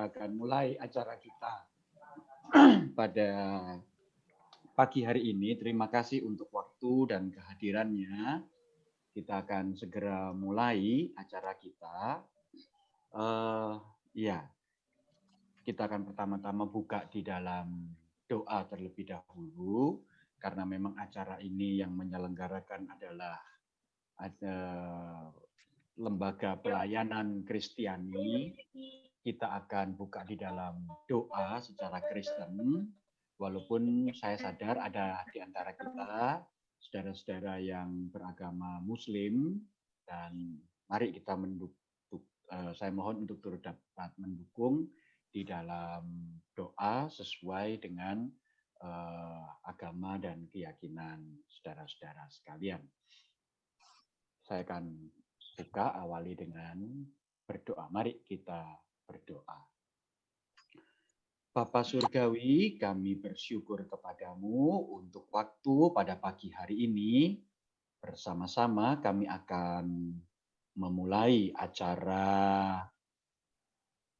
kita akan mulai acara kita pada pagi hari ini. Terima kasih untuk waktu dan kehadirannya. Kita akan segera mulai acara kita. Ya, kita akan pertama-tama buka di dalam doa terlebih dahulu, karena memang acara ini yang menyelenggarakan adalah lembaga pelayanan Kristiani. Kita akan buka di dalam doa secara Kristen, walaupun saya sadar ada di antara kita saudara-saudara yang beragama Muslim, dan mari kita saya mohon untuk turut dapat mendukung di dalam doa sesuai dengan agama dan keyakinan saudara-saudara sekalian. Saya akan buka awali dengan berdoa. Mari kita berdoa. Bapa Surgawi, kami bersyukur kepadamu untuk waktu pada pagi hari ini. Bersama-sama kami akan memulai acara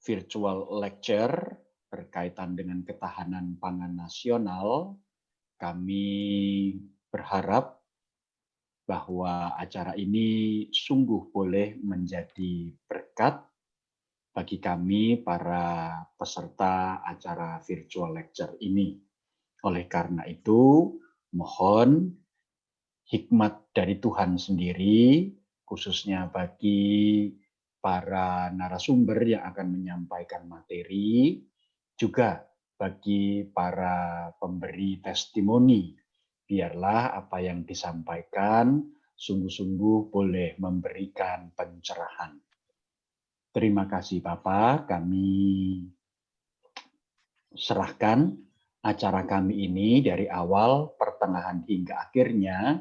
virtual lecture berkaitan dengan ketahanan pangan nasional. Kami berharap bahwa acara ini sungguh boleh menjadi berkat bagi kami para peserta acara virtual lecture ini. Oleh karena itu, mohon hikmat dari Tuhan sendiri, khususnya bagi para narasumber yang akan menyampaikan materi, juga bagi para pemberi testimoni. Biarlah apa yang disampaikan sungguh-sungguh boleh memberikan pencerahan. Terima kasih Bapak, kami serahkan acara kami ini dari awal, pertengahan hingga akhirnya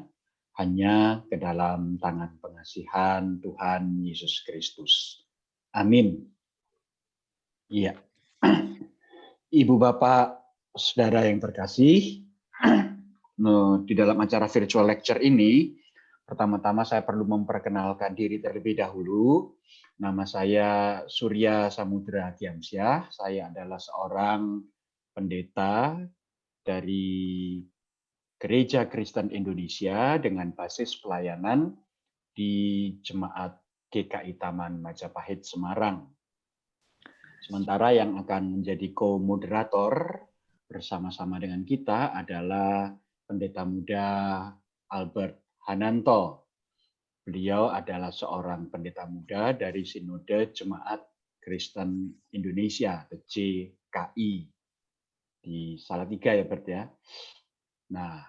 hanya ke dalam tangan pengasihan Tuhan Yesus Kristus. Amin. Iya. Ibu Bapak, saudara yang terkasih, di dalam acara virtual lecture ini, pertama-tama saya perlu memperkenalkan diri terlebih dahulu. Nama saya Surya Samudra Giamsyah. Saya adalah seorang pendeta dari Gereja Kristen Indonesia dengan basis pelayanan di Jemaat GKI Taman Majapahit Semarang. Sementara yang akan menjadi co-moderator bersama-sama dengan kita adalah Pendeta Muda Albert Hananto. Beliau adalah seorang pendeta muda dari Sinode Jemaat Kristen Indonesia, GKI, di Salatiga ya Bert ya. Nah,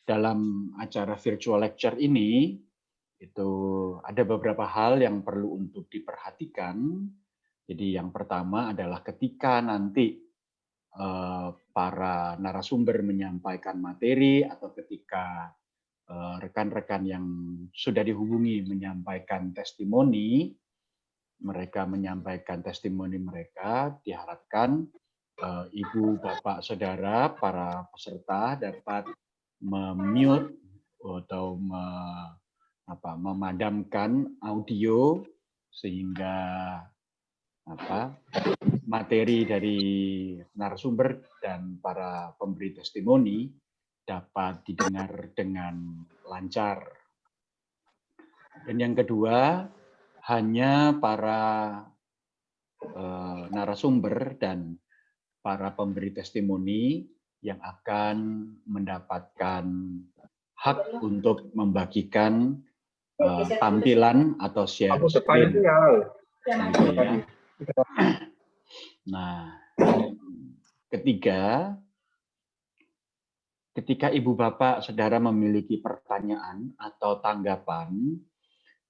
dalam acara virtual lecture ini, itu ada beberapa hal yang perlu untuk diperhatikan. Jadi yang pertama adalah ketika nanti para narasumber menyampaikan materi atau ketika rekan-rekan yang sudah dihubungi menyampaikan testimoni, mereka menyampaikan testimoni mereka, diharapkan Ibu, Bapak, Saudara, para peserta dapat memute atau memadamkan audio sehingga materi dari narasumber dan para pemberi testimoni dapat didengar dengan lancar. Dan yang kedua, hanya para narasumber dan para pemberi testimoni yang akan mendapatkan hak untuk membagikan tampilan atau share screen. Gitu ya. Nah, ketiga, ketika Ibu Bapak Saudara memiliki pertanyaan atau tanggapan,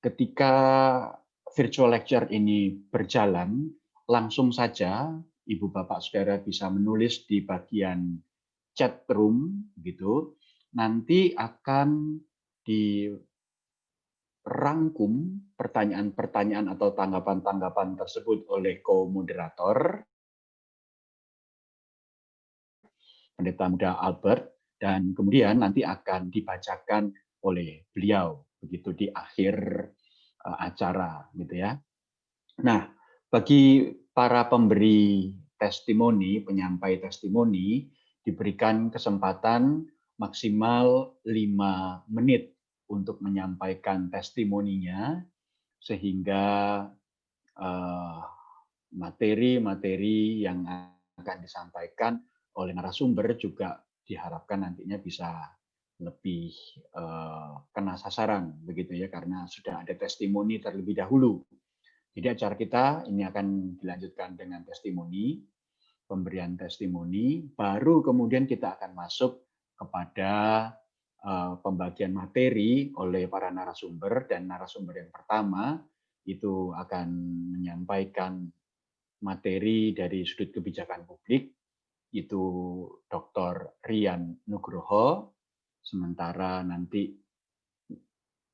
ketika virtual lecture ini berjalan, langsung saja Ibu Bapak Saudara bisa menulis di bagian chat room gitu. Nanti akan dirangkum pertanyaan-pertanyaan atau tanggapan-tanggapan tersebut oleh co-moderator Pendeta Muda Albert, dan kemudian nanti akan dibacakan oleh beliau begitu di akhir acara gitu ya. Nah, bagi para pemberi testimoni, penyampai testimoni, diberikan kesempatan maksimal 5 menit untuk menyampaikan testimoninya, sehingga materi-materi yang akan disampaikan oleh narasumber juga diharapkan nantinya bisa lebih kena sasaran, begitu ya, karena sudah ada testimoni terlebih dahulu. Jadi acara kita ini akan dilanjutkan dengan testimoni, pemberian testimoni, baru kemudian kita akan masuk kepada pembagian materi oleh para narasumber, dan narasumber yang pertama itu akan menyampaikan materi dari sudut kebijakan publik, itu Dr. Rian Nugroho, sementara nanti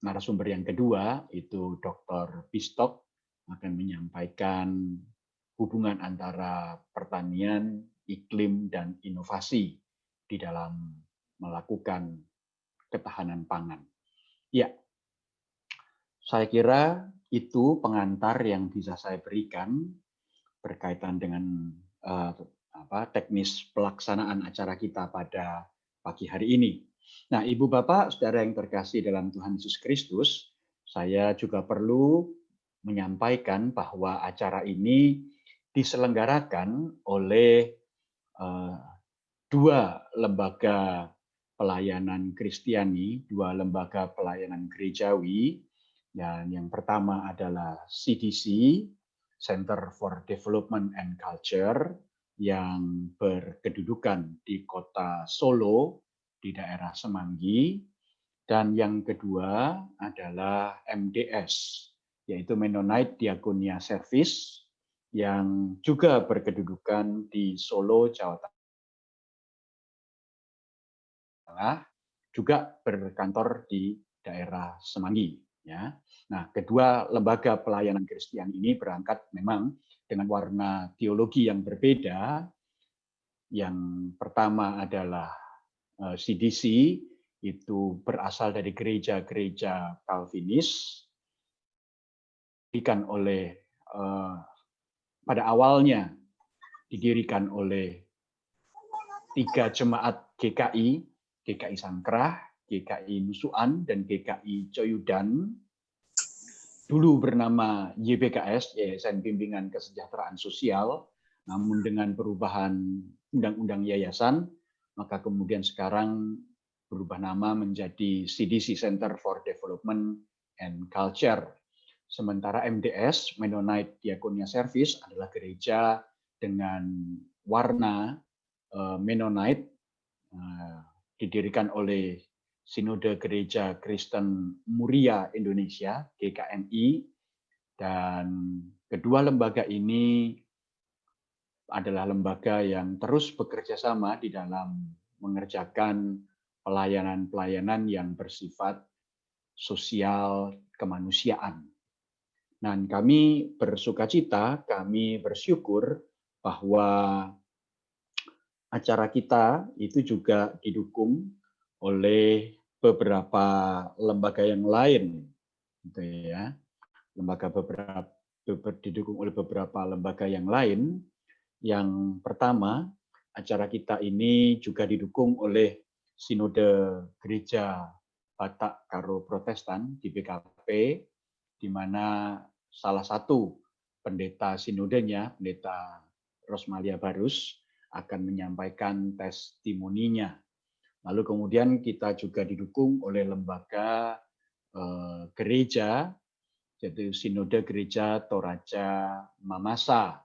narasumber yang kedua itu Dr. Pistok akan menyampaikan hubungan antara pertanian, iklim, dan inovasi di dalam melakukan ketahanan pangan. Ya, saya kira itu pengantar yang bisa saya berikan berkaitan dengan teknis pelaksanaan acara kita pada pagi hari ini. Nah, Ibu Bapak, Saudara yang terkasih dalam Tuhan Yesus Kristus, saya juga perlu menyampaikan bahwa acara ini diselenggarakan oleh dua lembaga pelayanan Kristiani, dua lembaga pelayanan gerejawi, dan yang pertama adalah CDC, Center for Development and Culture, yang berkedudukan di kota Solo, di daerah Semanggi, dan yang kedua adalah MDS, yaitu Mennonite Diakonia Service, yang juga berkedudukan di Solo, Jawa Tengah, juga berkantor di daerah Semanggi. Ya. Nah, kedua lembaga pelayanan Kristen ini berangkat memang dengan warna teologi yang berbeda. Yang pertama adalah CDC, itu berasal dari gereja-gereja Calvinis, didirikan oleh pada awalnya didirikan oleh 3 jemaat GKI, GKI Sangkrah, GKI Nusuan, dan GKI Coyudan. Dulu bernama YBKS, Yayasan Bimbingan Kesejahteraan Sosial, namun dengan perubahan undang-undang yayasan, maka kemudian sekarang berubah nama menjadi CDC, Center for Development and Culture. Sementara MDS, Mennonite Diakonia Service, adalah gereja dengan warna Mennonite, didirikan oleh Sinode Gereja Kristen Muria Indonesia, GKMI, dan kedua lembaga ini adalah lembaga yang terus bekerja sama di dalam mengerjakan pelayanan-pelayanan yang bersifat sosial kemanusiaan. Dan kami bersukacita, kami bersyukur bahwa acara kita itu juga didukung oleh beberapa lembaga yang lain, gitu ya. Didukung oleh beberapa lembaga yang lain. Yang pertama, acara kita ini juga didukung oleh Sinode Gereja Batak Karo Protestan di BKP, di mana salah satu pendeta sinodenya, Pendeta Rosmalia Barus, akan menyampaikan testimoninya. Lalu kemudian kita juga didukung oleh lembaga gereja, yaitu Sinode Gereja Toraja Mamasa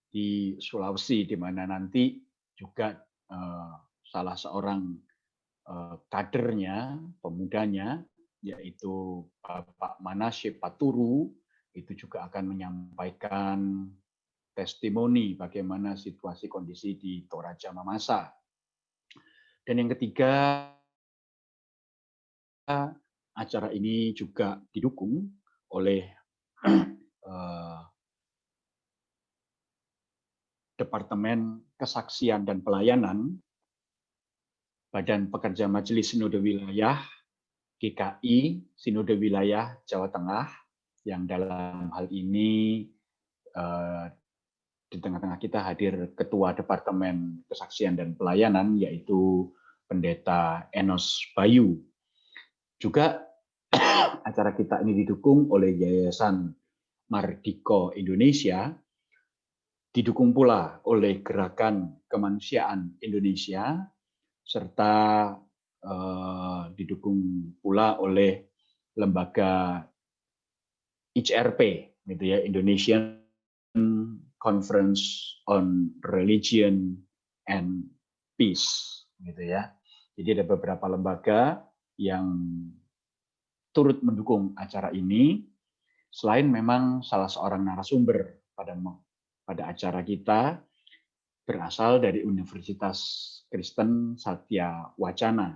di Sulawesi, di mana nanti juga salah seorang kadernya, pemudanya, yaitu Pak Manasye Paturu, itu juga akan menyampaikan testimoni bagaimana situasi kondisi di Toraja Mamasa. Dan yang ketiga, acara ini juga didukung oleh Departemen Kesaksian dan Pelayanan, Badan Pekerja Majelis Sinode Wilayah, GKI Sinode Wilayah Jawa Tengah, yang dalam hal ini di tengah-tengah kita hadir Ketua Departemen Kesaksian dan Pelayanan, yaitu Pendeta Enos Bayu. Juga acara kita ini didukung oleh Yayasan Mardiko Indonesia, didukung pula oleh Gerakan Kemanusiaan Indonesia, serta didukung pula oleh lembaga ICRP, gitu ya, Indonesian Conference on Religion and Peace, gitu ya. Jadi ada beberapa lembaga yang turut mendukung acara ini. Selain memang salah seorang narasumber pada acara kita berasal dari Universitas Kristen Satya Wacana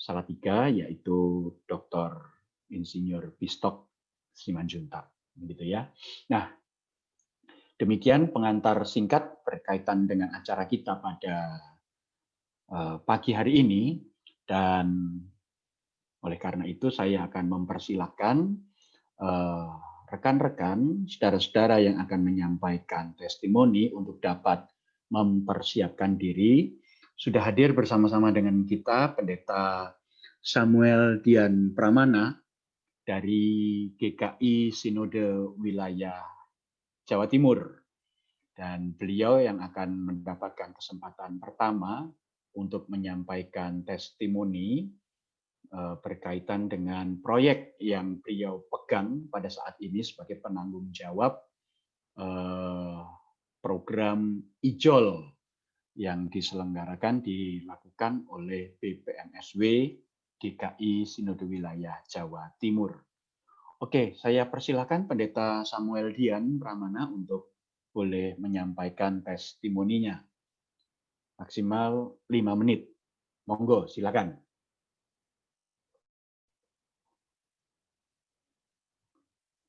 Salatiga, yaitu Dr. Insinyur Pistok Simanjuntak, begitu ya. Nah, demikian pengantar singkat berkaitan dengan acara kita pada pagi hari ini, dan oleh karena itu saya akan mempersilahkan rekan-rekan, saudara-saudara yang akan menyampaikan testimoni untuk dapat mempersiapkan diri. Sudah hadir bersama-sama dengan kita Pendeta Samuel Dian Pramana dari GKI Sinode Wilayah Jawa Timur. Dan beliau yang akan mendapatkan kesempatan pertama untuk menyampaikan testimoni berkaitan dengan proyek yang beliau pegang pada saat ini sebagai penanggung jawab program IJOL yang dilakukan oleh BPMSW DKI Sinode Wilayah Jawa Timur. Oke, saya persilakan Pendeta Samuel Dian Pramana untuk boleh menyampaikan testimoninya. Maksimal 5 menit. Monggo, silakan.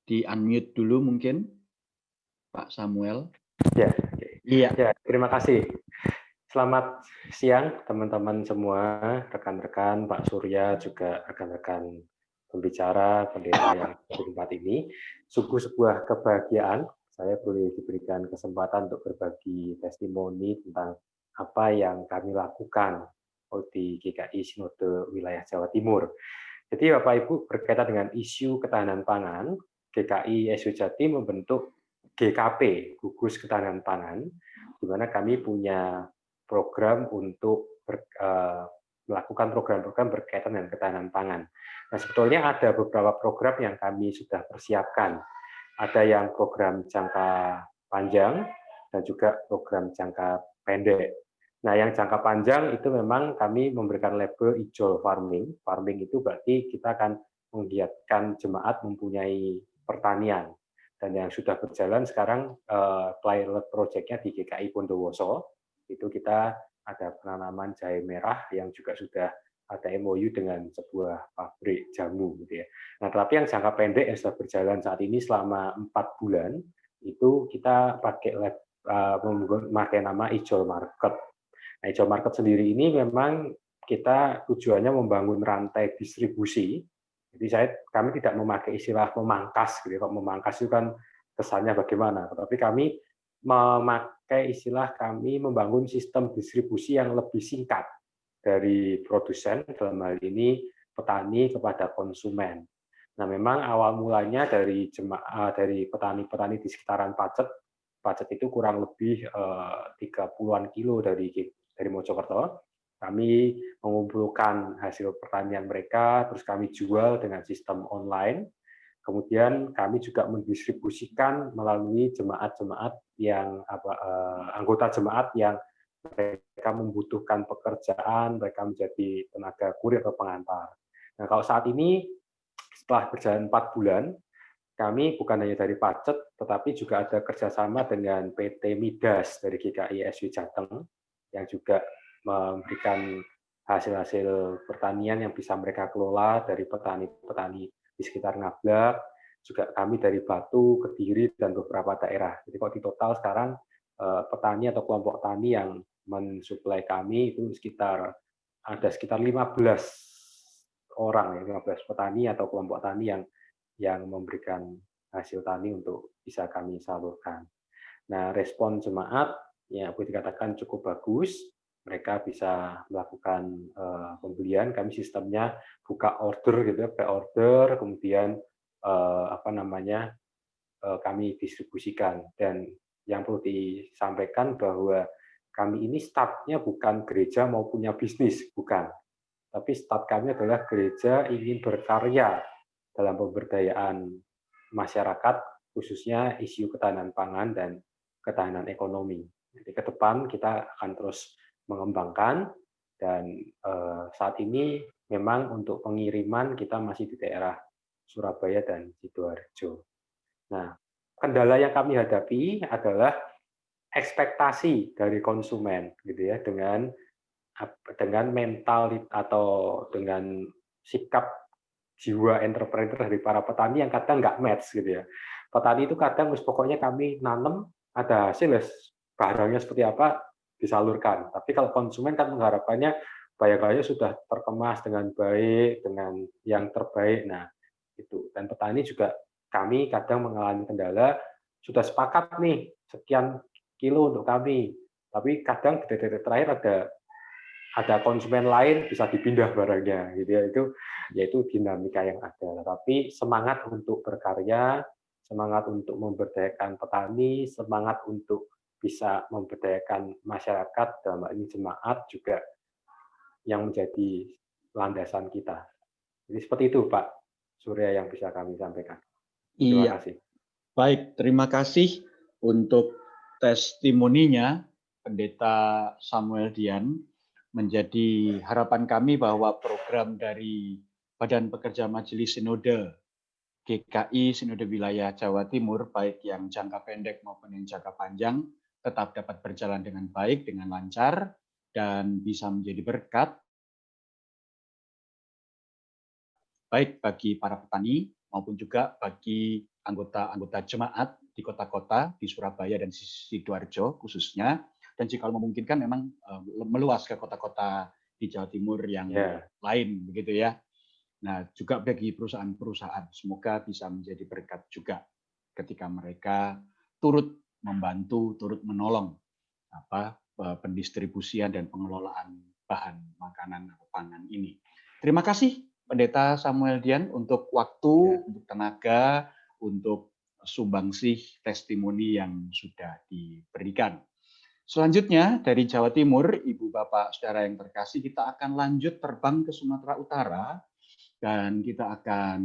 Di-unmute dulu mungkin, Pak Samuel. Ya, iya. Ya, terima kasih. Selamat siang teman-teman semua, rekan-rekan, Pak Surya, juga rekan-rekan pembicara, pendeta yang di tempat ini. Sungguh sebuah kebahagiaan saya boleh diberikan kesempatan untuk berbagi testimoni tentang apa yang kami lakukan di GKI Sinode Wilayah Jawa Timur. Jadi Bapak Ibu, berkaitan dengan isu ketahanan pangan, GKI SW Jatim membentuk GKP, Gugus Ketahanan Pangan, di mana kami punya program untuk melakukan program-program berkaitan dengan ketahanan pangan. Nah, sebetulnya ada beberapa program yang kami sudah persiapkan. Ada yang program jangka panjang dan juga program jangka pendek. Nah, yang jangka panjang itu memang kami memberikan label IJOL farming. Farming itu berarti kita akan menggiatkan jemaat mempunyai pertanian. Dan yang sudah berjalan sekarang pilot project-nya di GKI Bondowoso, itu kita ada penanaman jahe merah yang juga sudah ada MOU dengan sebuah pabrik jamu, gitu ya. Nah, tetapi yang jangka pendek yang sudah berjalan saat ini selama 4 bulan, itu kita memakai nama IJOL Market. Nah, IJOL Market sendiri ini memang kita tujuannya membangun rantai distribusi. Jadi kami tidak memakai istilah memangkas, gitu. Kalau memangkas itu kan kesannya bagaimana. Tetapi kami memakai istilah kami membangun sistem distribusi yang lebih singkat dari produsen, dalam hal ini petani kepada konsumen. Nah, memang awal mulanya dari petani-petani di sekitaran Pacet. Pacet itu kurang lebih 30-an kilo dari Mojokerto. Kami mengumpulkan hasil pertanian mereka, terus kami jual dengan sistem online. Kemudian kami juga mendistribusikan melalui jemaat-jemaat yang anggota jemaat yang mereka membutuhkan pekerjaan, mereka menjadi tenaga kurir atau pengantar. Nah, kalau saat ini setelah berjalan 4 bulan, kami bukan hanya dari Pacet, tetapi juga ada kerjasama dengan PT Midas dari GKI SW Jateng, yang juga memberikan hasil-hasil pertanian yang bisa mereka kelola dari petani-petani di sekitar Ngablak, juga kami dari Batu, Kediri, dan beberapa daerah. Jadi kalau di total sekarang petani atau kelompok tani yang mensuplai kami itu ada sekitar 15 orang, 15 petani atau kelompok tani yang memberikan hasil tani untuk bisa kami salurkan. Nah, respon jemaat ya boleh dikatakan cukup bagus. Mereka bisa melakukan pembelian. Kami sistemnya buka order gitu, pre-order, kemudian kami distribusikan. Dan yang perlu disampaikan bahwa kami ini start-nya bukan gereja mau punya bisnis, bukan. Tapi start kami adalah gereja ingin berkarya dalam pemberdayaan masyarakat, khususnya isu ketahanan pangan dan ketahanan ekonomi. Jadi ke depan kita akan terus mengembangkan, dan saat ini memang untuk pengiriman kita masih di daerah Surabaya dan Sidoarjo. Nah, kendala yang kami hadapi adalah ekspektasi dari konsumen, gitu ya, dengan mental atau dengan sikap jiwa entrepreneur dari para petani yang kadang nggak match, gitu ya. Petani itu kadang pokoknya kami nanam ada hasil, barangnya seperti apa disalurkan. Tapi kalau konsumen kan mengharapkannya barang-barangnya sudah terkemas dengan baik, dengan yang terbaik. Nah, itu. Dan petani juga kami kadang mengalami kendala, sudah sepakat nih sekian kilo untuk kami, tapi kadang di detik terakhir ada konsumen lain bisa dipindah barangnya, gitu ya. Yaitu dinamika yang ada. Tapi semangat untuk berkarya, semangat untuk memberdayakan petani, semangat untuk bisa memberdayakan masyarakat, dalam hal ini jemaat juga yang menjadi landasan kita. Jadi seperti itu, Pak Surya, yang bisa kami sampaikan. Terima Iya, kasih. baik. Terima kasih untuk testimoninya Pendeta Samuel Dian. Menjadi harapan kami bahwa program dari Badan Pekerja Majelis Sinode GKI Sinode Wilayah Jawa Timur, baik yang jangka pendek maupun yang jangka panjang, tetap dapat berjalan dengan baik, dengan lancar, dan bisa menjadi berkat baik bagi para petani maupun juga bagi anggota-anggota jemaat di kota-kota di Surabaya dan Sidoarjo khususnya, dan jika memungkinkan memang meluas ke kota-kota di Jawa Timur yang lain, begitu ya. Nah, juga bagi perusahaan-perusahaan, semoga bisa menjadi berkat juga ketika mereka turut membantu, turut menolong pendistribusian dan pengelolaan bahan makanan atau pangan ini. Terima kasih Pendeta Samuel Dian untuk waktu, untuk tenaga, untuk sumbangsih testimoni yang sudah diberikan. Selanjutnya dari Jawa Timur, Ibu Bapak Saudara yang terkasih, kita akan lanjut terbang ke Sumatera Utara dan kita akan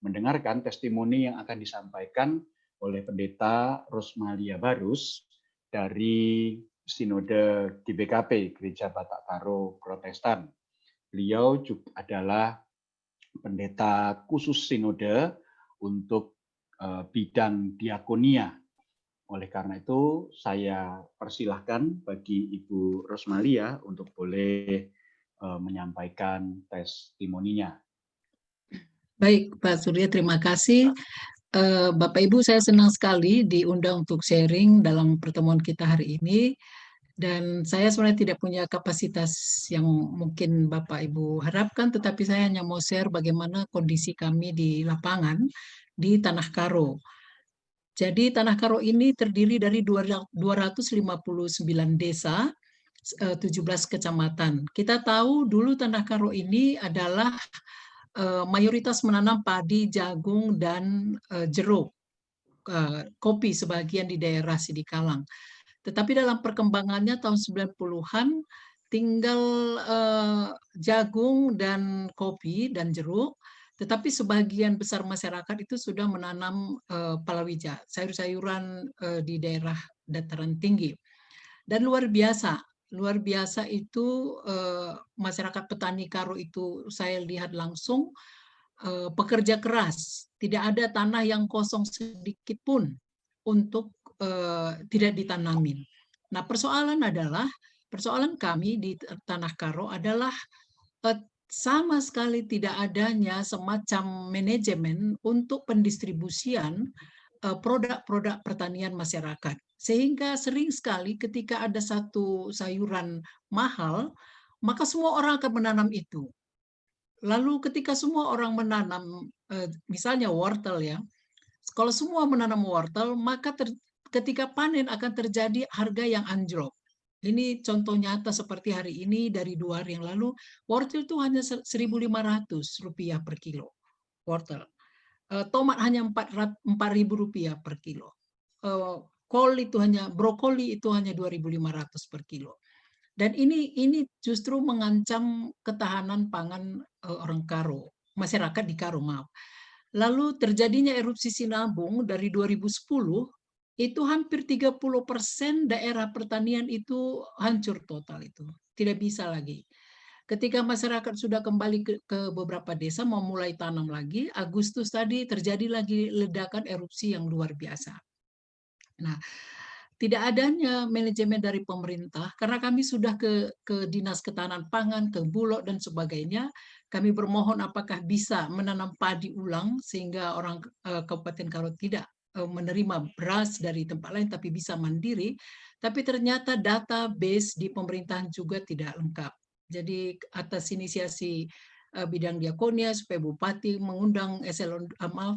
mendengarkan testimoni yang akan disampaikan oleh Pendeta Rosmalia Barus dari Sinode GBKP, Gereja Batak Karo Protestan. Beliau juga adalah pendeta khusus sinode untuk bidang diakonia. Oleh karena itu, saya persilahkan bagi Ibu Rosmalia untuk boleh menyampaikan testimoninya. Baik, Pak Surya, terima kasih. Bapak Ibu, saya senang sekali diundang untuk sharing dalam pertemuan kita hari ini. Dan saya sebenarnya tidak punya kapasitas yang mungkin Bapak Ibu harapkan, tetapi saya hanya mau share bagaimana kondisi kami di lapangan di Tanah Karo. Jadi Tanah Karo ini terdiri dari 259 desa, 17 kecamatan. Kita tahu dulu Tanah Karo ini adalah mayoritas menanam padi, jagung, dan jeruk. Kopi sebagian di daerah Sidikalang. Tetapi dalam perkembangannya tahun 90-an tinggal jagung dan kopi dan jeruk, tetapi sebagian besar masyarakat itu sudah menanam palawija, sayur-sayuran di daerah dataran tinggi. Dan luar biasa itu masyarakat petani Karo itu saya lihat langsung pekerja keras, tidak ada tanah yang kosong sedikit pun untuk tidak ditanamin. Nah, persoalan kami di Tanah Karo adalah sama sekali tidak adanya semacam manajemen untuk pendistribusian produk-produk pertanian masyarakat. Sehingga sering sekali ketika ada satu sayuran mahal, maka semua orang akan menanam itu. Lalu ketika semua orang menanam, misalnya wortel ya, kalau semua menanam wortel, maka ketika panen akan terjadi harga yang anjlok. Ini contoh nyata seperti hari ini, dari 2 hari yang lalu, wortel itu hanya Rp1.500 per kilo. Wortel. Tomat hanya Rp4.000 per kilo. Brokoli itu hanya 2.500 per kilo. Dan ini justru mengancam ketahanan pangan orang Karo, masyarakat di Karo, maaf. Lalu terjadinya erupsi Sinabung dari 2010, itu hampir 30% daerah pertanian itu hancur total itu. Tidak bisa lagi. Ketika masyarakat sudah kembali ke beberapa desa mau mulai tanam lagi, Agustus tadi terjadi lagi ledakan erupsi yang luar biasa. Nah, tidak adanya manajemen dari pemerintah, karena kami sudah ke Dinas Ketahanan Pangan, ke Bulog dan sebagainya, kami bermohon apakah bisa menanam padi ulang sehingga orang Kabupaten Karo tidak menerima beras dari tempat lain tapi bisa mandiri, tapi ternyata database di pemerintahan juga tidak lengkap. Jadi atas inisiasi bidang diakonia supaya bupati mengundang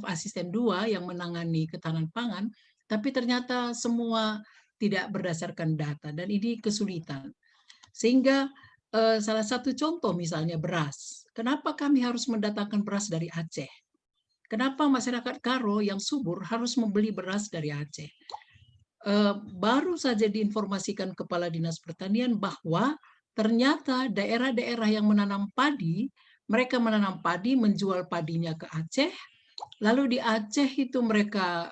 asisten 2 yang menangani ketahanan pangan, tapi ternyata semua tidak berdasarkan data dan ini kesulitan. Sehingga salah satu contoh misalnya beras. Kenapa kami harus mendatangkan beras dari Aceh? Kenapa masyarakat Karo yang subur harus membeli beras dari Aceh? Baru saja diinformasikan Kepala Dinas Pertanian bahwa ternyata daerah-daerah yang menanam padi, mereka menanam padi, menjual padinya ke Aceh, lalu di Aceh itu mereka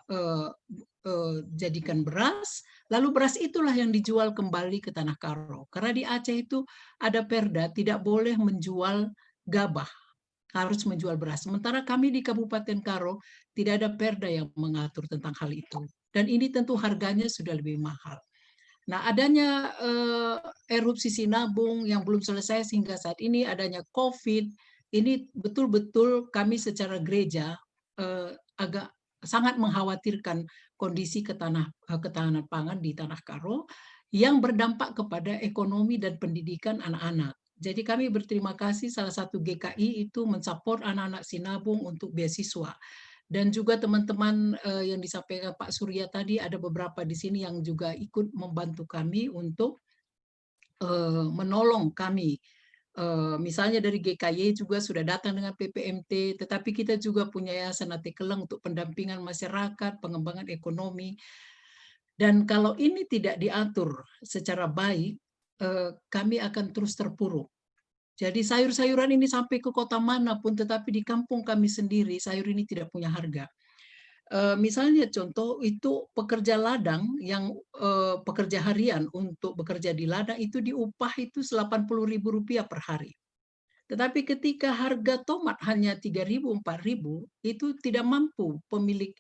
jadikan beras, lalu beras itulah yang dijual kembali ke Tanah Karo. Karena di Aceh itu ada perda tidak boleh menjual gabah, harus menjual beras. Sementara kami di Kabupaten Karo tidak ada perda yang mengatur tentang hal itu. Dan ini tentu harganya sudah lebih mahal. Nah, adanya erupsi Sinabung yang belum selesai sehingga saat ini, adanya COVID, ini betul-betul kami secara gereja agak sangat mengkhawatirkan kondisi ketahanan pangan di Tanah Karo yang berdampak kepada ekonomi dan pendidikan anak-anak. Jadi kami berterima kasih salah satu GKI itu mensupport anak-anak Sinabung untuk beasiswa. Dan juga teman-teman yang disampaikan Pak Surya tadi, ada beberapa di sini yang juga ikut membantu kami untuk menolong kami. Misalnya dari GKY juga sudah datang dengan PPMT, tetapi kita juga punya Yayasan Ate Keleng untuk pendampingan masyarakat, pengembangan ekonomi. Dan kalau ini tidak diatur secara baik, kami akan terus terpuruk. Jadi sayur-sayuran ini sampai ke kota manapun, tetapi di kampung kami sendiri sayur ini tidak punya harga. Misalnya contoh itu pekerja ladang yang pekerja harian untuk bekerja di ladang itu diupah itu Rp80.000 per hari. Tetapi ketika harga tomat hanya 3.000, 4.000, itu tidak mampu pemilik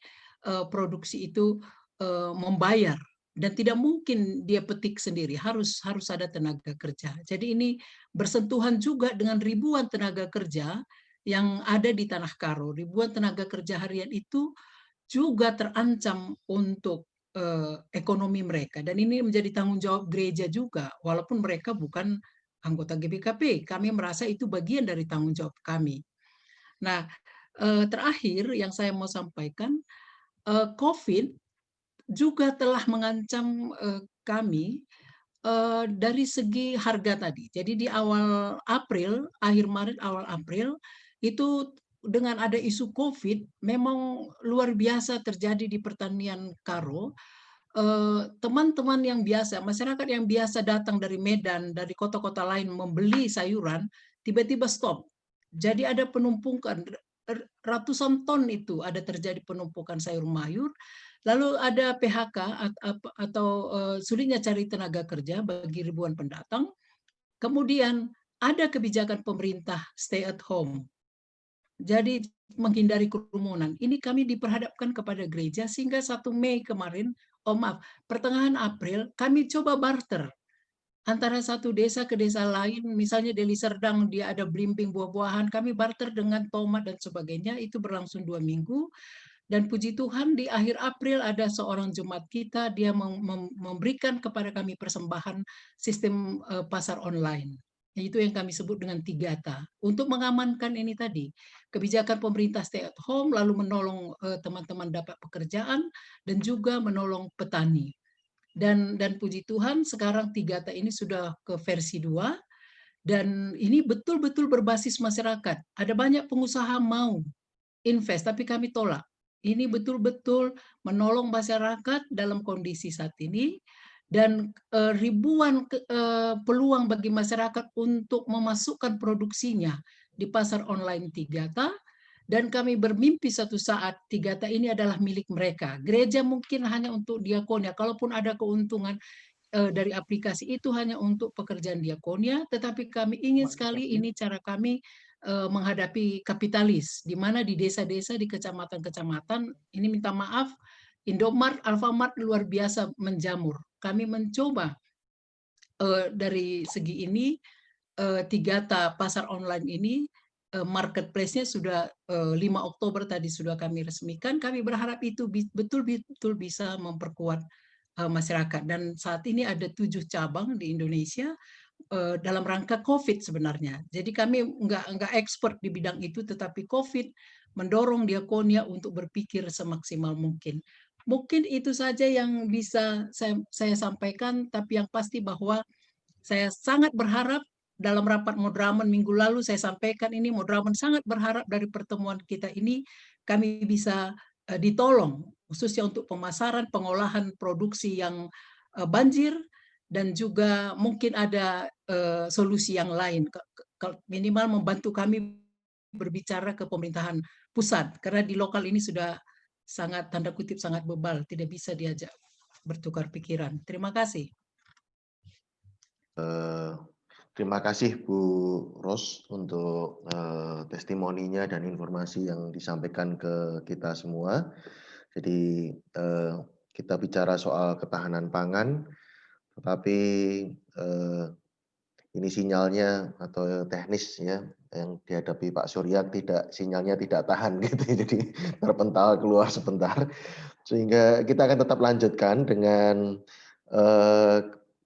produksi itu membayar. Dan tidak mungkin dia petik sendiri, harus ada tenaga kerja. Jadi ini bersentuhan juga dengan ribuan tenaga kerja yang ada di Tanah Karo. Ribuan tenaga kerja harian itu juga terancam untuk ekonomi mereka. Dan ini menjadi tanggung jawab gereja juga, walaupun mereka bukan anggota GBKP. Kami merasa itu bagian dari tanggung jawab kami. Nah, terakhir yang saya mau sampaikan, COVID juga telah mengancam kami dari segi harga tadi. Jadi di awal April, akhir Maret, awal April, itu dengan ada isu COVID, memang luar biasa terjadi di pertanian Karo. Teman-teman yang biasa, masyarakat yang biasa datang dari Medan, dari kota-kota lain membeli sayuran, tiba-tiba stop. Jadi ada penumpukan, ratusan ton itu ada terjadi penumpukan sayur mayur. Lalu ada PHK atau sulitnya cari tenaga kerja bagi ribuan pendatang. Kemudian ada kebijakan pemerintah stay at home. Jadi menghindari kerumunan. Ini kami diperhadapkan kepada gereja sehingga 1 Mei kemarin, pertengahan April kami coba barter antara satu desa ke desa lain. Misalnya Deli Serdang dia ada belimbing buah-buahan, kami barter dengan tomat dan sebagainya. Itu berlangsung 2 minggu. Dan puji Tuhan di akhir April ada seorang jemaat kita, dia memberikan kepada kami persembahan sistem pasar online. Itu yang kami sebut dengan 3T. Untuk mengamankan ini tadi, kebijakan pemerintah stay at home, lalu menolong teman-teman dapat pekerjaan, dan juga menolong petani. Dan puji Tuhan sekarang 3T ini sudah ke versi 2, dan ini betul-betul berbasis masyarakat. Ada banyak pengusaha mau invest, tapi kami tolak. Ini betul-betul menolong masyarakat dalam kondisi saat ini, dan ribuan peluang bagi masyarakat untuk memasukkan produksinya di pasar online 3T, dan kami bermimpi suatu saat 3T ini adalah milik mereka. Gereja mungkin hanya untuk diakonia, kalaupun ada keuntungan dari aplikasi itu hanya untuk pekerjaan diakonia, tetapi kami ingin sekali ini cara kami menghadapi kapitalis, di mana di desa-desa, di kecamatan-kecamatan, ini minta maaf, Indomart, Alfamart luar biasa menjamur. Kami mencoba dari segi ini 3T pasar online ini, marketplace-nya sudah 5 Oktober tadi sudah kami resmikan. Kami berharap itu betul-betul bisa memperkuat masyarakat. Dan saat ini ada 7 cabang di Indonesia dalam rangka COVID sebenarnya. Jadi kami nggak expert di bidang itu, tetapi COVID mendorong diakonia untuk berpikir semaksimal mungkin. Mungkin itu saja yang bisa saya sampaikan, tapi yang pasti bahwa saya sangat berharap dalam rapat Modramen minggu lalu saya sampaikan ini, Modramen sangat berharap dari pertemuan kita ini kami bisa ditolong, khususnya untuk pemasaran, pengolahan produksi yang banjir, dan juga mungkin ada solusi yang lain, minimal membantu kami berbicara ke pemerintahan pusat, karena di lokal ini sudah sangat, tanda kutip, sangat bebal, tidak bisa diajak bertukar pikiran. Terima kasih. Terima kasih Bu Ros untuk testimoninya dan informasi yang disampaikan ke kita semua. Jadi kita bicara soal ketahanan pangan, tetapi ini sinyalnya atau teknis ya yang dihadapi Pak Surya, sinyalnya tidak tahan gitu, jadi terpental keluar sebentar, sehingga kita akan tetap lanjutkan dengan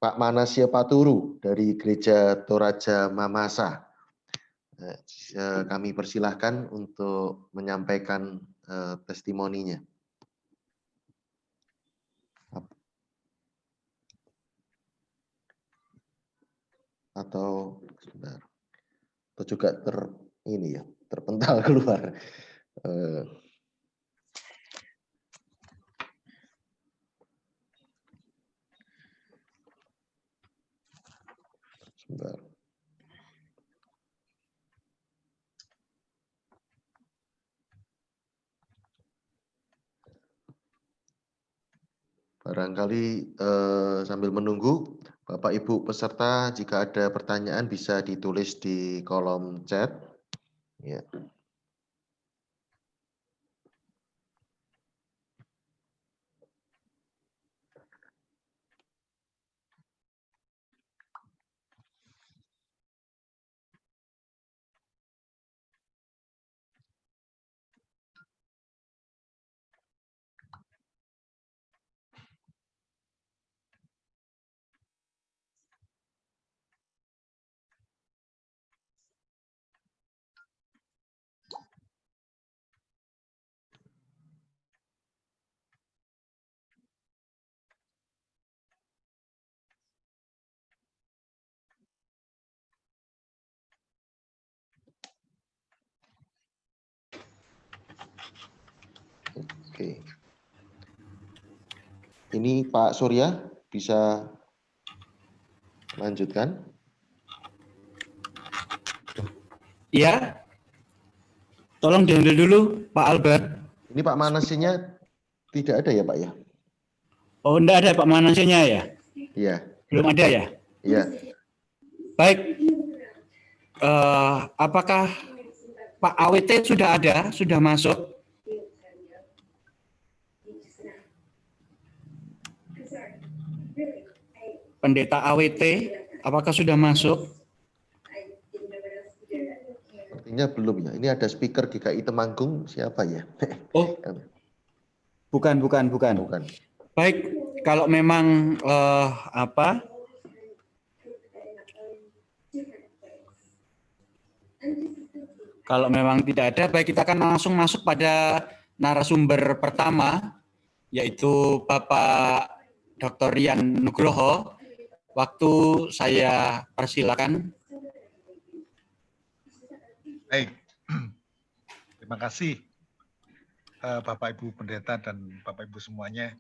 Pak Manasya Paturu dari Gereja Toraja Mamasa. Kami persilahkan untuk menyampaikan testimoninya. Atau sebentar. Atau juga terpental keluar. Sebentar. Barangkali sambil menunggu, Bapak Ibu peserta, jika ada pertanyaan bisa ditulis di kolom chat. Ya. Oke. Ini Pak Surya bisa lanjutkan? Ya. Tolong diambil dulu Pak Albert. Ini Pak Manasinya tidak ada ya Pak ya? Oh, enggak ada Pak Manasinya ya? Iya. Belum ada ya? Iya. Baik. Apakah Pak AWT sudah ada, sudah masuk? Pendeta AWT, apakah sudah masuk? Sepertinya belum ya. Ini ada speaker GKI Temanggung, siapa ya? Oh, bukan. Baik, kalau memang Kalau memang tidak ada, baik kita akan langsung masuk pada narasumber pertama, yaitu Bapak Dr. Rian Nugroho. Waktu saya persilakan. Baik, terima kasih Bapak Ibu Pendeta dan Bapak Ibu semuanya.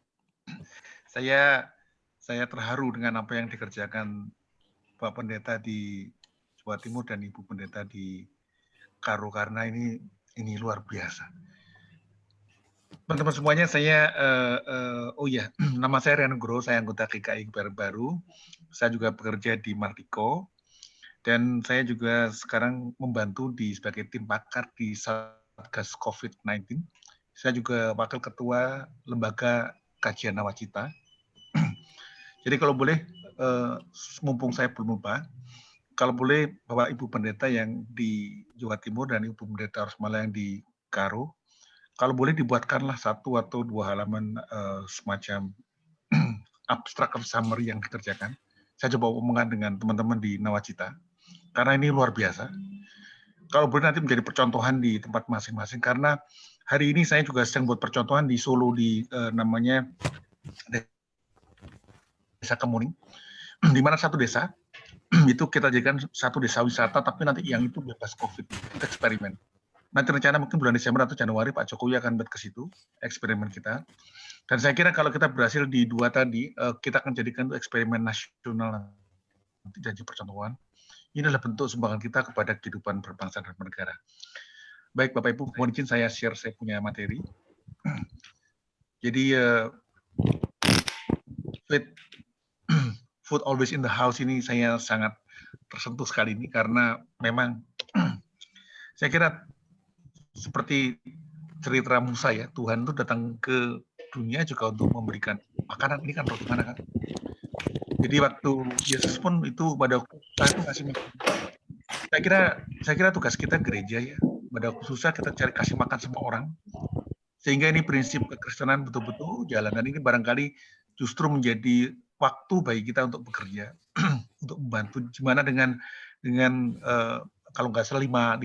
Saya terharu dengan apa yang dikerjakan Bapak Pendeta di Jawa Timur dan Ibu Pendeta di Karo, karena ini luar biasa. Teman-teman semuanya, nama saya Rian Nugroho, saya anggota GKI baru. Saya juga bekerja di Martiko. Dan saya juga sekarang membantu sebagai tim pakar di Satgas COVID-19. Saya juga wakil ketua Lembaga Kajian Nawacita. Jadi kalau boleh, mumpung saya belum lupa, kalau boleh Bapak Ibu Pendeta yang di Jawa Timur dan Ibu Pendeta Rosmala yang di Karo, kalau boleh dibuatkanlah 1 atau 2 halaman semacam abstract summary yang dikerjakan. Saya coba omongan dengan teman-teman di Nawacita. Karena ini luar biasa. Kalau boleh nanti menjadi percontohan di tempat masing-masing, karena hari ini saya juga sedang buat percontohan di Solo, di namanya Desa Kemuning, di mana satu desa itu kita jadikan satu desa wisata, tapi nanti yang itu bebas COVID, kita eksperimen. Nanti rencana mungkin bulan Desember atau Januari Pak Jokowi akan buat ke situ eksperimen kita. Dan saya kira kalau kita berhasil di 2 tadi, kita akan jadikan itu eksperimen nasional nanti jadi percontohan. Ini adalah bentuk sumbangan kita kepada kehidupan berbangsa dan bernegara. Baik, Bapak Ibu, mohon izin saya share saya punya materi. Jadi, food always in the house ini saya sangat tersentuh sekali ini, karena memang saya kira seperti cerita Musa ya, Tuhan itu datang ke dunia juga untuk memberikan makanan. Ini kan roti mana kan? Jadi waktu Yesus pun itu pada susah itu ngasih makan. Saya kira tugas kita gereja ya, pada susah kita cari kasih makan semua orang. Sehingga ini prinsip kekristenan betul-betul jalan, dan ini barangkali justru menjadi waktu bagi kita untuk bekerja, untuk membantu. Gimana dengan kalau nggak salah 5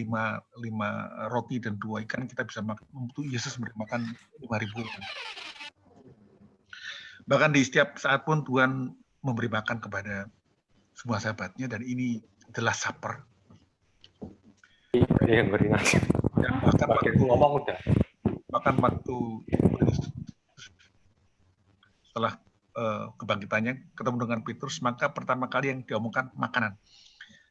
roti dan 2 ikan kita bisa makan, untuk Yesus memberi makan 5.000. Bahkan di setiap saat pun Tuhan memberi makan kepada semua sahabatnya, dan ini adalah supper. Ini yang beri nasi. Bahkan waktu setelah kebangkitannya ketemu dengan Petrus, maka pertama kali yang diomongkan makanan.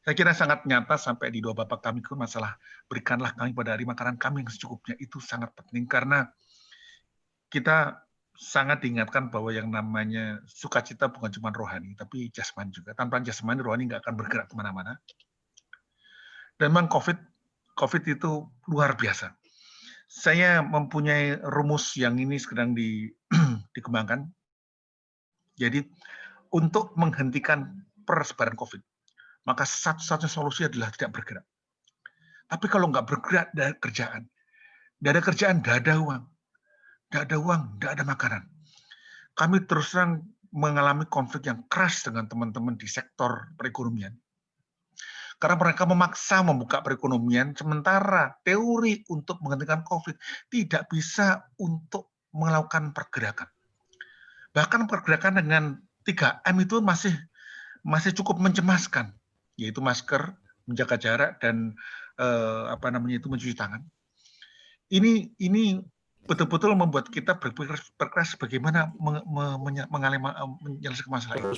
Saya kira sangat nyata sampai di 2 Bapa kami itu masalah berikanlah kami pada hari makanan kami yang secukupnya. Itu sangat penting karena kita sangat diingatkan bahwa yang namanya sukacita bukan cuma rohani, tapi jasmani juga. Tanpa jasmani, rohani nggak akan bergerak kemana-mana. Dan memang COVID itu luar biasa. Saya mempunyai rumus yang ini sedang dikembangkan. Jadi untuk menghentikan persebaran COVID, maka satu-satunya solusi adalah tidak bergerak. Tapi kalau nggak bergerak, tidak ada kerjaan. Tidak ada kerjaan, tidak ada uang. Tidak ada uang, tidak ada makanan. Kami terus terang mengalami konflik yang keras dengan teman-teman di sektor perekonomian. Karena mereka memaksa membuka perekonomian, sementara teori untuk menghentikan COVID tidak bisa untuk melakukan pergerakan. Bahkan pergerakan dengan 3M itu masih cukup mencemaskan, yaitu masker, menjaga jarak, dan mencuci tangan. Ini betul-betul membuat kita berpikir keras bagaimana menyelesaikan masalah itu.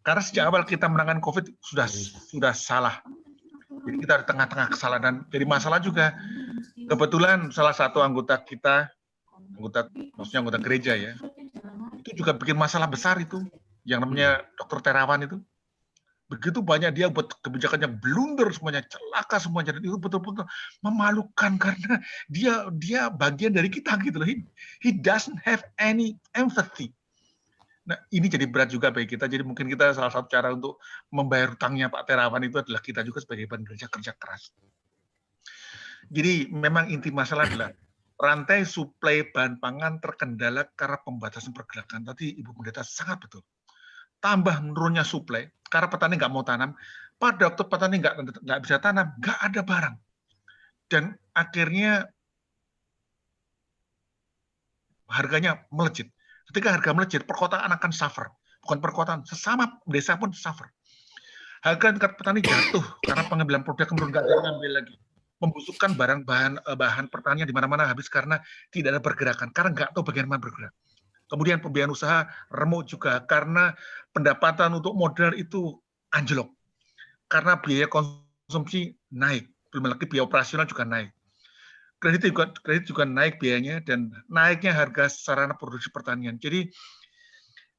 Karena sejak awal kita menangani COVID sudah salah. Jadi kita di tengah-tengah kesalahan, dan jadi masalah juga. Kebetulan salah satu anggota kita, anggota gereja ya, itu juga bikin masalah besar itu, yang namanya Dr. Terawan itu. Begitu banyak dia buat kebijakan yang blunder semuanya, celaka semuanya, dan itu betul-betul memalukan karena dia bagian dari kita gitu loh. He doesn't have any empathy. Nah, ini jadi berat juga bagi kita. Jadi mungkin kita salah satu cara untuk membayar hutangnya Pak Terawan itu adalah kita juga sebagai pekerja kerja keras. Jadi memang inti masalah adalah rantai suplai bahan pangan terkendala karena pembatasan pergerakan. Tadi Ibu Pendeta sangat betul. Tambah menurunnya suplai, karena petani nggak mau tanam, Pada waktu petani nggak bisa tanam, nggak ada barang. Dan akhirnya harganya melejit. Ketika harga melejit, perkotaan akan suffer. Bukan perkotaan, sesama desa pun suffer. Harga tingkat petani jatuh karena pengambilan produk kemudian nggak diambil lagi. Membusukkan bahan pertanian di mana-mana habis karena tidak ada pergerakan, karena nggak tahu bagaimana bergerak. Kemudian pembiayaan usaha remuk juga karena pendapatan untuk modal itu anjlok. Karena biaya konsumsi naik, belum lagi biaya operasional juga naik. Kredit juga naik biayanya dan naiknya harga sarana produksi pertanian. Jadi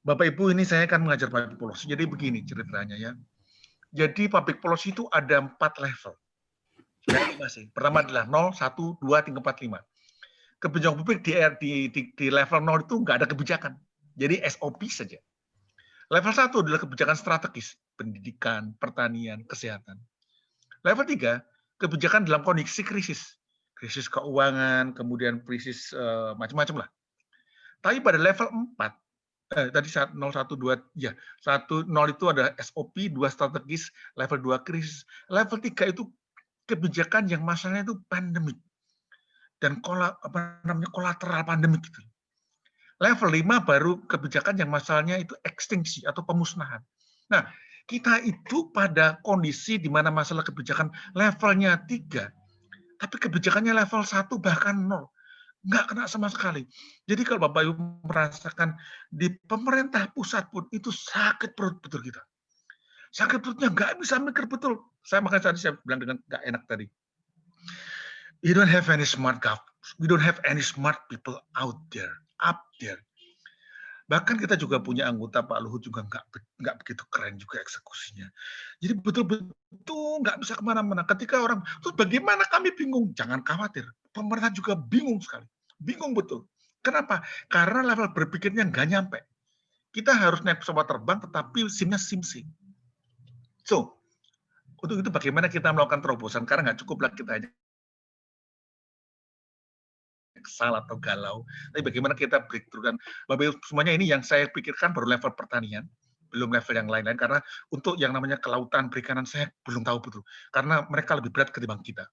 Bapak Ibu, ini saya akan mengajar public policy. Jadi begini ceritanya ya. Jadi public policy itu ada 4 level. Pertama adalah 0, 1, 2, 3, 4, 5. Kebijakan publik di level 0 itu nggak ada kebijakan. Jadi SOP saja. Level 1 adalah kebijakan strategis, pendidikan, pertanian, kesehatan. Level 3, kebijakan dalam kondisi krisis. Krisis keuangan, kemudian krisis macam-macam lah. Tapi pada level 4, tadi 0, 1, 2, ya, 1, 0 itu ada SOP, 2 strategis, level 2 krisis. Level 3 itu kebijakan yang masalahnya itu pandemik. Dan kolateral pandemik gitu. Level 5 baru kebijakan yang masalahnya itu ekstinksi atau pemusnahan. Nah, kita itu pada kondisi di mana masalah kebijakan levelnya 3, tapi kebijakannya level 1 bahkan 0. Nggak kena sama sekali. Jadi kalau Bapak Ibu merasakan di pemerintah pusat pun itu sakit perut betul kita. Sakit perutnya nggak bisa mikir betul. Makanya tadi saya bilang dengan nggak enak tadi. You don't have any smart government. We don't have any smart people out there, up there. Bahkan kita juga punya anggota Pak Luhut juga nggak begitu keren juga eksekusinya. Jadi betul-betul nggak bisa kemana-mana. Ketika orang, terus bagaimana kami bingung? Jangan khawatir. Pemerintah juga bingung sekali. Bingung betul. Kenapa? Karena level berpikirnya nggak nyampe. Kita harus naik pesawat terbang, tetapi SIM-nya SIM-SIM. So, untuk itu bagaimana kita melakukan terobosan? Karena nggak cukup lah kita hanya kesal atau galau, tapi bagaimana kita breakthrough. Dan Bapak semuanya ini yang saya pikirkan baru level pertanian, belum level yang lain-lain, karena untuk yang namanya kelautan, perikanan saya belum tahu betul, karena mereka lebih berat ketimbang kita.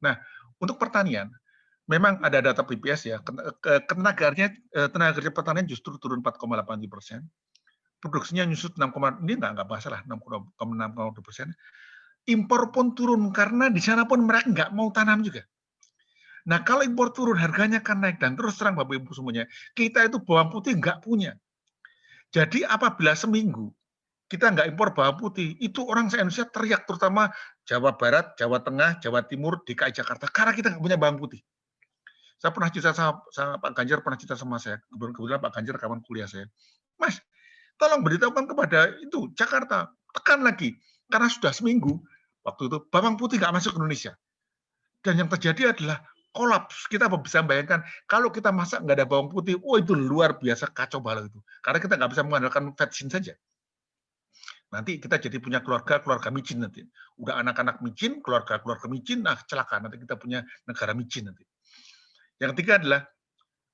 Nah, untuk pertanian, memang ada data BPS ya, tenaga kerja pertanian justru turun 4,8%, produksinya nyusut 6, ini nggak masalah, 6,6%. Impor pun turun, karena di sana pun mereka nggak mau tanam juga. Nah, kalau impor turun, harganya akan naik. Dan terus terang Bapak Ibu semuanya, kita itu bawang putih nggak punya. Jadi apabila seminggu kita nggak impor bawang putih, itu orang se-Indonesia teriak, terutama Jawa Barat, Jawa Tengah, Jawa Timur, DKI Jakarta, karena kita nggak punya bawang putih. Saya pernah cerita sama Pak Ganjar, pernah cerita sama saya. Kebetulan Pak Ganjar kawan kuliah saya. Mas, tolong beritahukan kepada itu Jakarta, tekan lagi. Karena sudah seminggu, waktu itu bawang putih nggak masuk ke Indonesia. Dan yang terjadi adalah kolaps. Kita bisa bayangkan kalau kita masak nggak ada bawang putih, itu luar biasa kacau balau itu. Karena kita nggak bisa mengandalkan vetsin saja. Nanti kita jadi punya keluarga micin nanti. Udah anak-anak micin, keluarga micin, nah celaka nanti kita punya negara micin nanti. Yang ketiga adalah,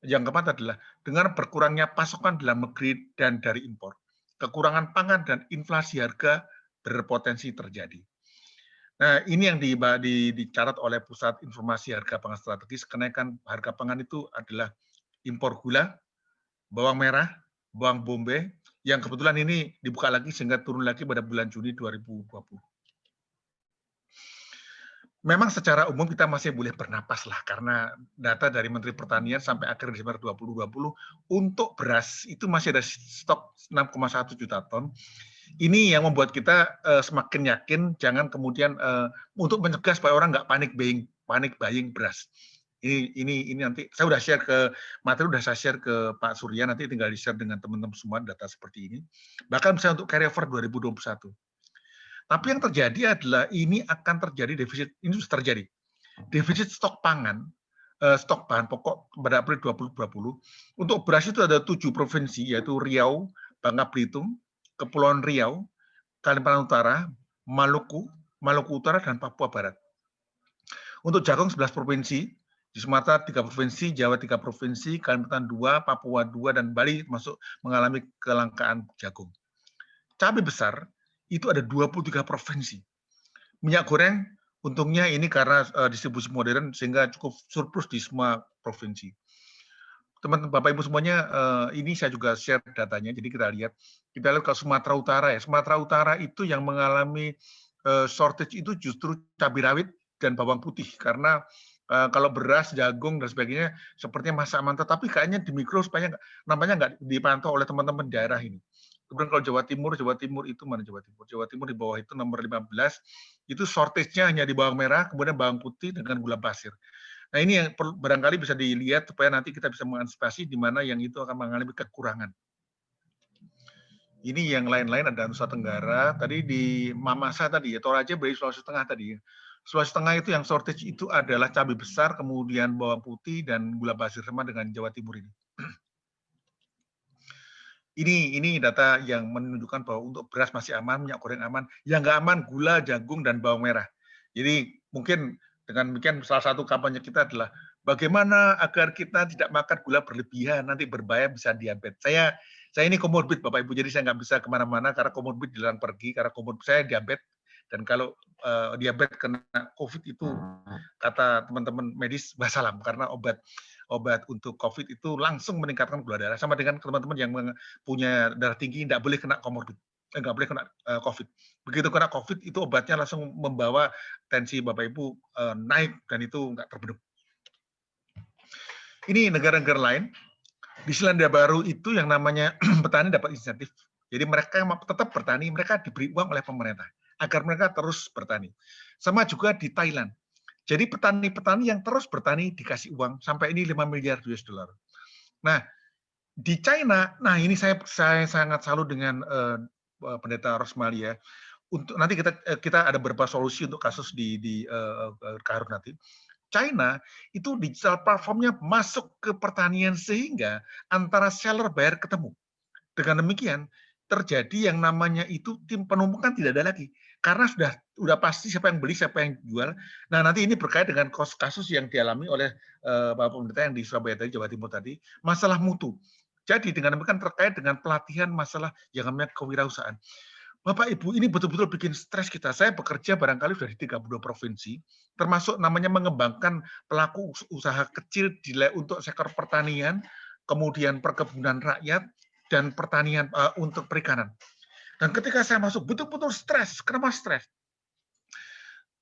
yang keempat adalah dengan berkurangnya pasokan dalam negeri dan dari impor, kekurangan pangan dan inflasi harga berpotensi terjadi. Nah, ini yang dicatat oleh Pusat Informasi Harga Pangan Strategis. Kenaikan harga pangan itu adalah impor gula, bawang merah, bawang bombay, yang kebetulan ini dibuka lagi sehingga turun lagi pada bulan Juni 2020. Memang secara umum kita masih boleh bernapas lah, karena data dari Menteri Pertanian sampai akhir Desember 2020, untuk beras itu masih ada stok 6,1 juta ton. Ini yang membuat kita semakin yakin, jangan kemudian untuk mencegah supaya orang nggak panik buying beras. Ini nanti saya udah share ke materi, udah saya share ke Pak Surya, nanti tinggal di share dengan teman-teman semua data seperti ini. Bahkan misalnya untuk carryover 2021. Tapi yang terjadi adalah ini akan terjadi defisit, ini sudah terjadi. Defisit stok pangan, stok bahan pokok pada April 2020. Untuk beras itu ada 7 provinsi, yaitu Riau, Bangka Belitung, Kepulauan Riau, Kalimantan Utara, Maluku Utara, dan Papua Barat. Untuk jagung 11 provinsi, di Sumatera 3 provinsi, Jawa 3 provinsi, Kalimantan 2, Papua 2, dan Bali masuk mengalami kelangkaan jagung. Cabai besar itu ada 23 provinsi. Minyak goreng, untungnya ini karena distribusi modern sehingga cukup surplus di semua provinsi. Teman-teman Bapak Ibu semuanya, ini saya juga share datanya. Jadi kita lihat ke Sumatera Utara ya. Sumatera Utara itu yang mengalami shortage itu justru cabai rawit dan bawang putih karena kalau beras, jagung dan sebagainya sepertinya masih aman, tetapi kayaknya di mikro supaya nampaknya nggak dipantau oleh teman-teman daerah ini. Kemudian kalau Jawa Timur itu mana Jawa Timur? Jawa Timur di bawah itu nomor 15, itu shortage-nya hanya di bawang merah, kemudian bawang putih dengan gula pasir. Nah ini yang barangkali bisa dilihat supaya nanti kita bisa mengantisipasi di mana yang itu akan mengalami kekurangan. Ini yang lain-lain ada Nusa Tenggara, tadi di Mamasa tadi ya, Toraja dari Sulawesi Tengah tadi ya. Sulawesi Tengah itu yang shortage itu adalah cabai besar, kemudian bawang putih dan gula pasir sama dengan Jawa Timur ini. Ini data yang menunjukkan bahwa untuk beras masih aman, minyak goreng aman, yang nggak aman gula, jagung, dan bawang merah. Jadi mungkin dengan demikian salah satu kampanye kita adalah bagaimana agar kita tidak makan gula berlebihan, nanti berbahaya bisa diabetes. Saya ini komorbid Bapak Ibu, jadi saya nggak bisa kemana-mana karena komorbid dilarang pergi, karena komorbid saya diabetes, dan kalau diabetes kena COVID itu kata teman-teman medis wassalam, karena obat untuk COVID itu langsung meningkatkan gula darah, sama dengan teman-teman yang punya darah tinggi tidak boleh kena komorbid, nggak boleh kena COVID. Begitu kena COVID itu obatnya langsung membawa tensi Bapak Ibu naik dan itu nggak terbendung. Ini negara-negara lain di Selandia Baru itu yang namanya petani dapat insentif. Jadi mereka yang tetap bertani, mereka diberi uang oleh pemerintah agar mereka terus bertani. Sama juga di Thailand. Jadi petani-petani yang terus bertani dikasih uang sampai ini 5 miliar US dollar. Nah, di China, nah ini saya sangat salut dengan Pendeta Rosmalia. Untuk nanti kita ada beberapa solusi untuk kasus di Karun nanti. China itu digital platformnya masuk ke pertanian sehingga antara seller buyer ketemu. Dengan demikian terjadi yang namanya itu tim penumpukan tidak ada lagi karena sudah pasti siapa yang beli, siapa yang jual. Nah nanti ini berkait dengan kasus yang dialami oleh Bapak Pendeta yang di Surabaya tadi, Jawa Timur tadi, masalah mutu. Jadi dengan demikian terkait dengan pelatihan masalah yang namanya kewirausahaan. Bapak Ibu, ini betul-betul bikin stres kita. Saya bekerja barangkali sudah di 32 provinsi, termasuk namanya mengembangkan pelaku usaha kecil untuk sektor pertanian, kemudian perkebunan rakyat, dan pertanian untuk perikanan. Dan ketika saya masuk, betul-betul stres. Kenapa stres?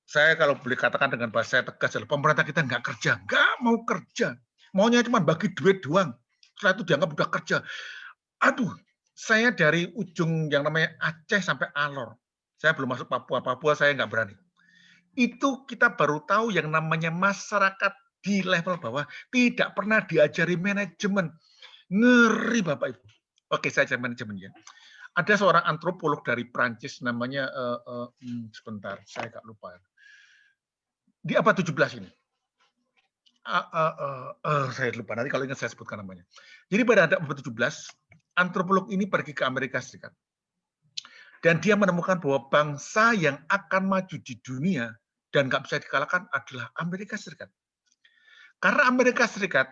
Saya kalau boleh katakan dengan bahasa saya tegas, pemerintah kita nggak kerja, nggak mau kerja. Maunya cuma bagi duit doang. Setelah itu dianggap udah kerja. Aduh, saya dari ujung yang namanya Aceh sampai Alor. Saya belum masuk Papua. Papua saya nggak berani. Itu kita baru tahu yang namanya masyarakat di level bawah tidak pernah diajari manajemen. Ngeri Bapak Ibu. Oke, saya ajar manajemen ya. Ada seorang antropolog dari Prancis namanya, sebentar, saya nggak lupa. Di abad 17 ini. Saya lupa, nanti kalau ingat saya sebutkan namanya. Jadi pada abad 17, antropolog ini pergi ke Amerika Serikat. Dan dia menemukan bahwa bangsa yang akan maju di dunia dan nggak bisa dikalahkan adalah Amerika Serikat. Karena Amerika Serikat,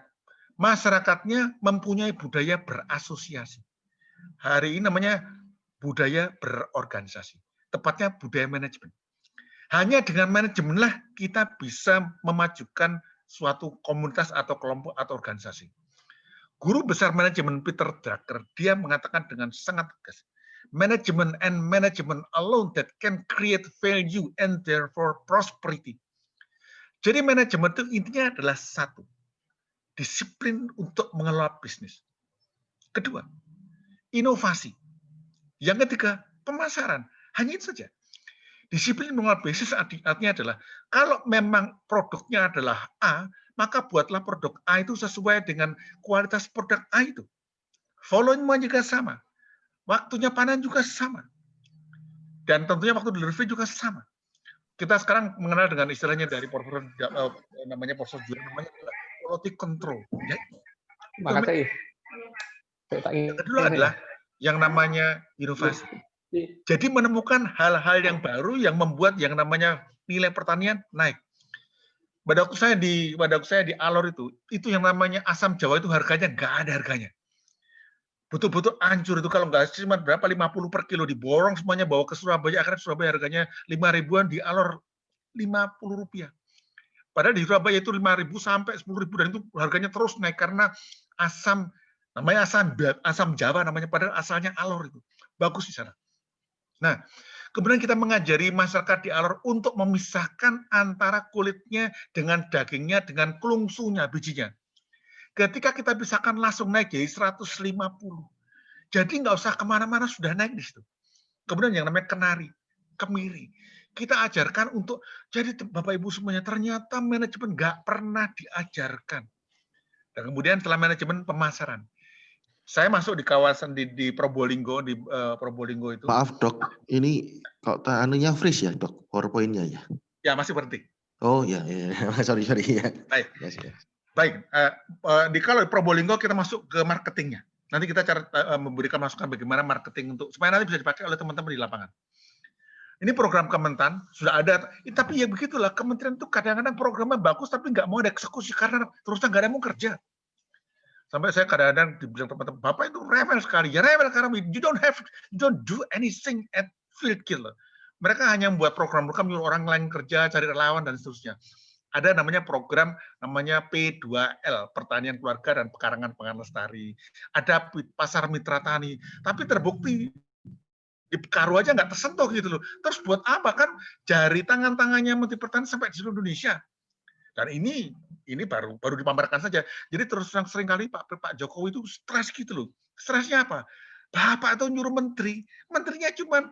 masyarakatnya mempunyai budaya berasosiasi. Hari ini namanya budaya berorganisasi. Tepatnya budaya manajemen. Hanya dengan manajemenlah kita bisa memajukan suatu komunitas atau kelompok atau organisasi. Guru besar manajemen Peter Drucker, dia mengatakan dengan sangat tegas, management and management alone that can create value and therefore prosperity. Jadi manajemen itu intinya adalah satu, disiplin untuk mengelola bisnis. Kedua, inovasi. Yang ketiga, pemasaran. Hanya itu saja. Disiplin mengelola bisnis artinya adalah kalau memang produknya adalah A, maka buatlah produk A itu sesuai dengan kualitas produk A itu. Volume juga sama. Waktunya panen juga sama. Dan tentunya waktu delivery juga sama. Kita sekarang mengenal dengan istilahnya dari namanya prosedur namanya quality control. Ya. Yang kedua adalah yang namanya inovasi. Jadi menemukan hal-hal yang baru yang membuat yang namanya nilai pertanian naik. Pada waktu saya di Alor itu yang namanya asam Jawa itu harganya nggak ada harganya. betul-betul hancur itu, kalau nggak cuma berapa 50 per kilo diborong semuanya bawa ke Surabaya, akhirnya Surabaya harganya 5 ribuan dialor 50 rupiah. Padahal di Surabaya itu 5.000 sampai 10.000 dan itu harganya terus naik karena asam, namanya asam Jawa namanya, padahal asalnya Alor itu. Bagus di sana. Nah, kemudian kita mengajari masyarakat di Alor untuk memisahkan antara kulitnya dengan dagingnya dengan kelungsunya, bijinya. Ketika kita pisahkan langsung naik jadi 150. Jadi nggak usah kemana-mana, sudah naik di situ. Kemudian yang namanya kenari, kemiri. Kita ajarkan untuk, jadi Bapak Ibu semuanya, ternyata manajemen nggak pernah diajarkan. Dan kemudian setelah manajemen pemasaran. Saya masuk di kawasan di Probolinggo, di Probolinggo itu. Maaf dok, ini kok anunya freeze ya dok, PowerPoint-nya ya? Ya, masih berhenti. Oh ya, sorry ya. Baik. Yes. Baik, kalau di Probolinggo kita masuk ke marketingnya. Nanti kita memberikan masukan bagaimana marketing untuk supaya nanti bisa dipakai oleh teman-teman di lapangan. Ini program Kementan sudah ada, tapi ya begitulah, kementerian itu kadang-kadang programnya bagus tapi nggak mau ada eksekusi karena terusnya nggak ada yang mau kerja. Sampai saya kadang-kadang dibilang teman-teman, Bapak itu rewel sekali. Ya rewel karena you don't do anything at field gitu. Mereka hanya membuat program-program nyuruh orang lain kerja, cari relawan dan seterusnya. Ada namanya program namanya P2L, Pertanian Keluarga dan Pekarangan Pangan Lestari. Ada Pasar Mitra Tani, tapi terbukti di Karu aja nggak tersentuh gitu loh. Terus buat apa kan jari tangan-tangannya Menteri Pertanian sampai di seluruh Indonesia. Dan ini baru dipamerkan saja. Jadi terus sering kali Pak Jokowi itu stres gitu loh. Stresnya apa? Bapak itu nyuruh menteri, menterinya cuma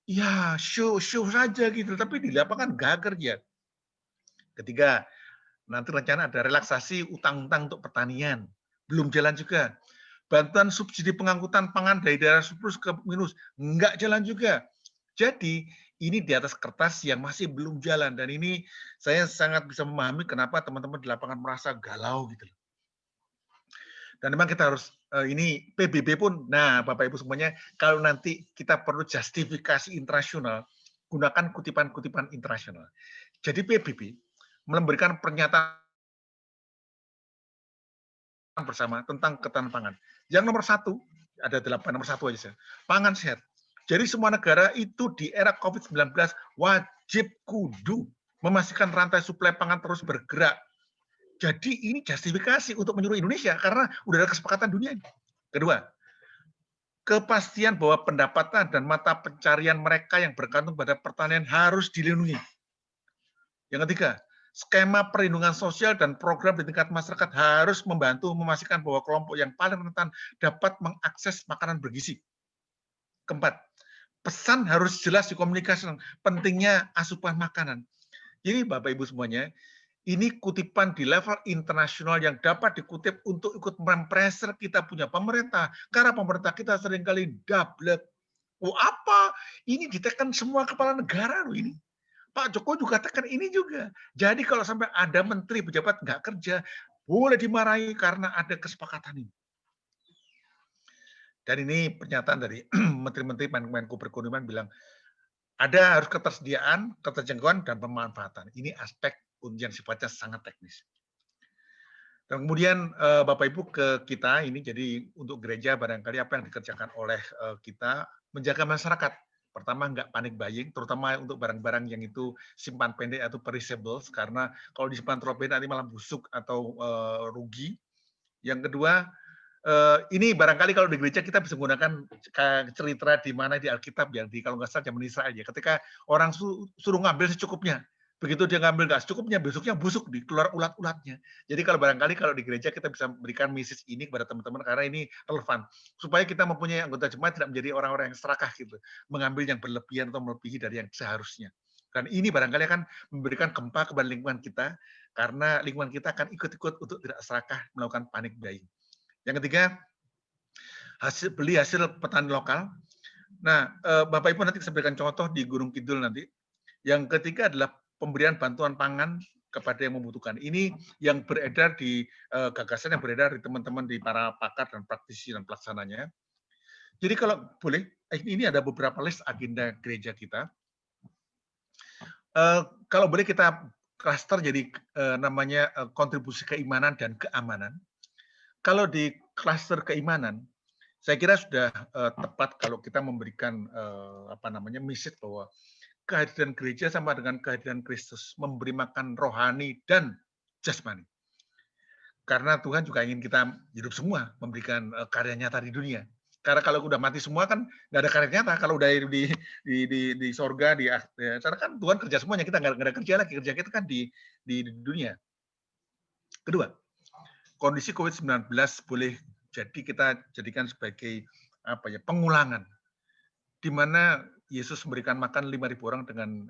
ya show saja gitu, tapi di lapangan nggak kerja. Ketiga, nanti rencana ada relaksasi utang-utang untuk pertanian. Belum jalan juga. Bantuan subsidi pengangkutan pangan dari daerah surplus ke minus, nggak jalan juga. Jadi, ini di atas kertas yang masih belum jalan. Dan ini saya sangat bisa memahami kenapa teman-teman di lapangan merasa galau gitu. Dan memang kita harus, ini PBB pun, nah Bapak Ibu semuanya, kalau nanti kita perlu justifikasi internasional, gunakan kutipan-kutipan internasional. Jadi PBB memberikan pernyataan bersama tentang ketahanan pangan. Yang nomor 1, ada 8, nomor 1 aja, pangan sehat. Jadi semua negara itu di era COVID-19 wajib kudu memastikan rantai suplai pangan terus bergerak. Jadi ini justifikasi untuk menyuruh Indonesia karena udah ada kesepakatan dunia. Kedua, kepastian bahwa pendapatan dan mata pencarian mereka yang bergantung pada pertanian harus dilindungi. Yang ketiga, skema perlindungan sosial dan program di tingkat masyarakat harus membantu memastikan bahwa kelompok yang paling rentan dapat mengakses makanan bergizi. Keempat, pesan harus jelas dikomunikasikan pentingnya asupan makanan. Jadi Bapak Ibu semuanya, ini kutipan di level internasional yang dapat dikutip untuk ikut mempressure kita punya pemerintah. Karena pemerintah kita seringkali double. Oh apa? Ini ditekan semua kepala negara loh ini. Pak Jokowi juga tekan ini juga. Jadi kalau sampai ada menteri pejabat nggak kerja, boleh dimarahi karena ada kesepakatan ini. Dan ini pernyataan dari menteri-menteri Menko Perekonomian bilang, ada harus ketersediaan, keterjangkauan, dan pemanfaatan. Ini aspek yang sifatnya sangat teknis. Dan kemudian Bapak Ibu ke kita ini, jadi untuk gereja barangkali apa yang dikerjakan oleh kita, menjaga masyarakat. Pertama, nggak panik buying, terutama untuk barang-barang yang itu simpan pendek atau perishables, karena kalau disimpan terlalu pendek nanti malah busuk atau rugi. Yang kedua, ini barangkali kalau di gereja kita bisa menggunakan cerita di mana di Alkitab ya, kalau nggak salah zaman Israel ya, ketika orang suruh ngambil secukupnya, begitu dia ngambil nggak secukupnya, besoknya busuk, keluar ulat-ulatnya. Jadi kalau barangkali kalau di gereja kita bisa memberikan message ini kepada teman-teman karena ini relevan, supaya kita mempunyai anggota jemaat tidak menjadi orang-orang yang serakah gitu, mengambil yang berlebihan atau melebihi dari yang seharusnya. Dan ini barangkali akan memberikan gempa kepada lingkungan kita, karena lingkungan kita akan ikut-ikut untuk tidak serakah melakukan panic buying. Yang ketiga, beli hasil petani lokal. Nah, Bapak Ibu nanti saya berikan contoh di Gunung Kidul nanti. Yang ketiga adalah pemberian bantuan pangan kepada yang membutuhkan. Ini yang beredar di gagasan yang beredar di teman-teman di para pakar dan praktisi dan pelaksananya. Jadi kalau boleh, ini ada beberapa list agenda gereja kita. Kalau boleh kita cluster jadi namanya kontribusi keimanan dan keamanan. Kalau di klaster keimanan, Saya kira sudah tepat kalau kita memberikan message bahwa kehadiran gereja sama dengan kehadiran Kristus, memberi makan rohani dan jasmani. Karena Tuhan juga ingin kita hidup semua, memberikan karya nyata di dunia. Karena kalau udah mati semua kan nggak ada karya nyata. Kalau udah di sorga, karena kan Tuhan kerja semuanya, kita nggak ada kerja lagi. Kerja kita kan di dunia. Kedua, kondisi COVID-19 boleh jadi kita jadikan sebagai pengulangan, di mana Yesus memberikan makan 5.000 orang dengan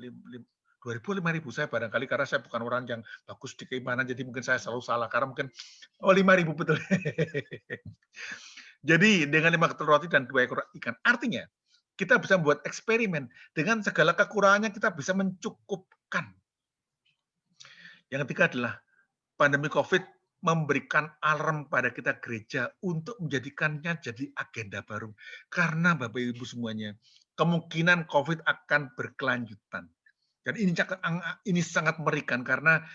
2.000, 5.000. Saya barangkali karena saya bukan orang yang bagus di keimanan, jadi mungkin saya selalu salah karena mungkin 5.000 betul. Jadi dengan 5 ketel roti dan 2 ekor ikan, artinya kita bisa membuat eksperimen dengan segala kekurangannya, kita bisa mencukupkan. Yang ketiga adalah pandemi COVID memberikan alarm pada kita gereja untuk menjadikannya jadi agenda baru. Karena Bapak Ibu semuanya, kemungkinan COVID akan berkelanjutan. Dan ini sangat mengerikan karena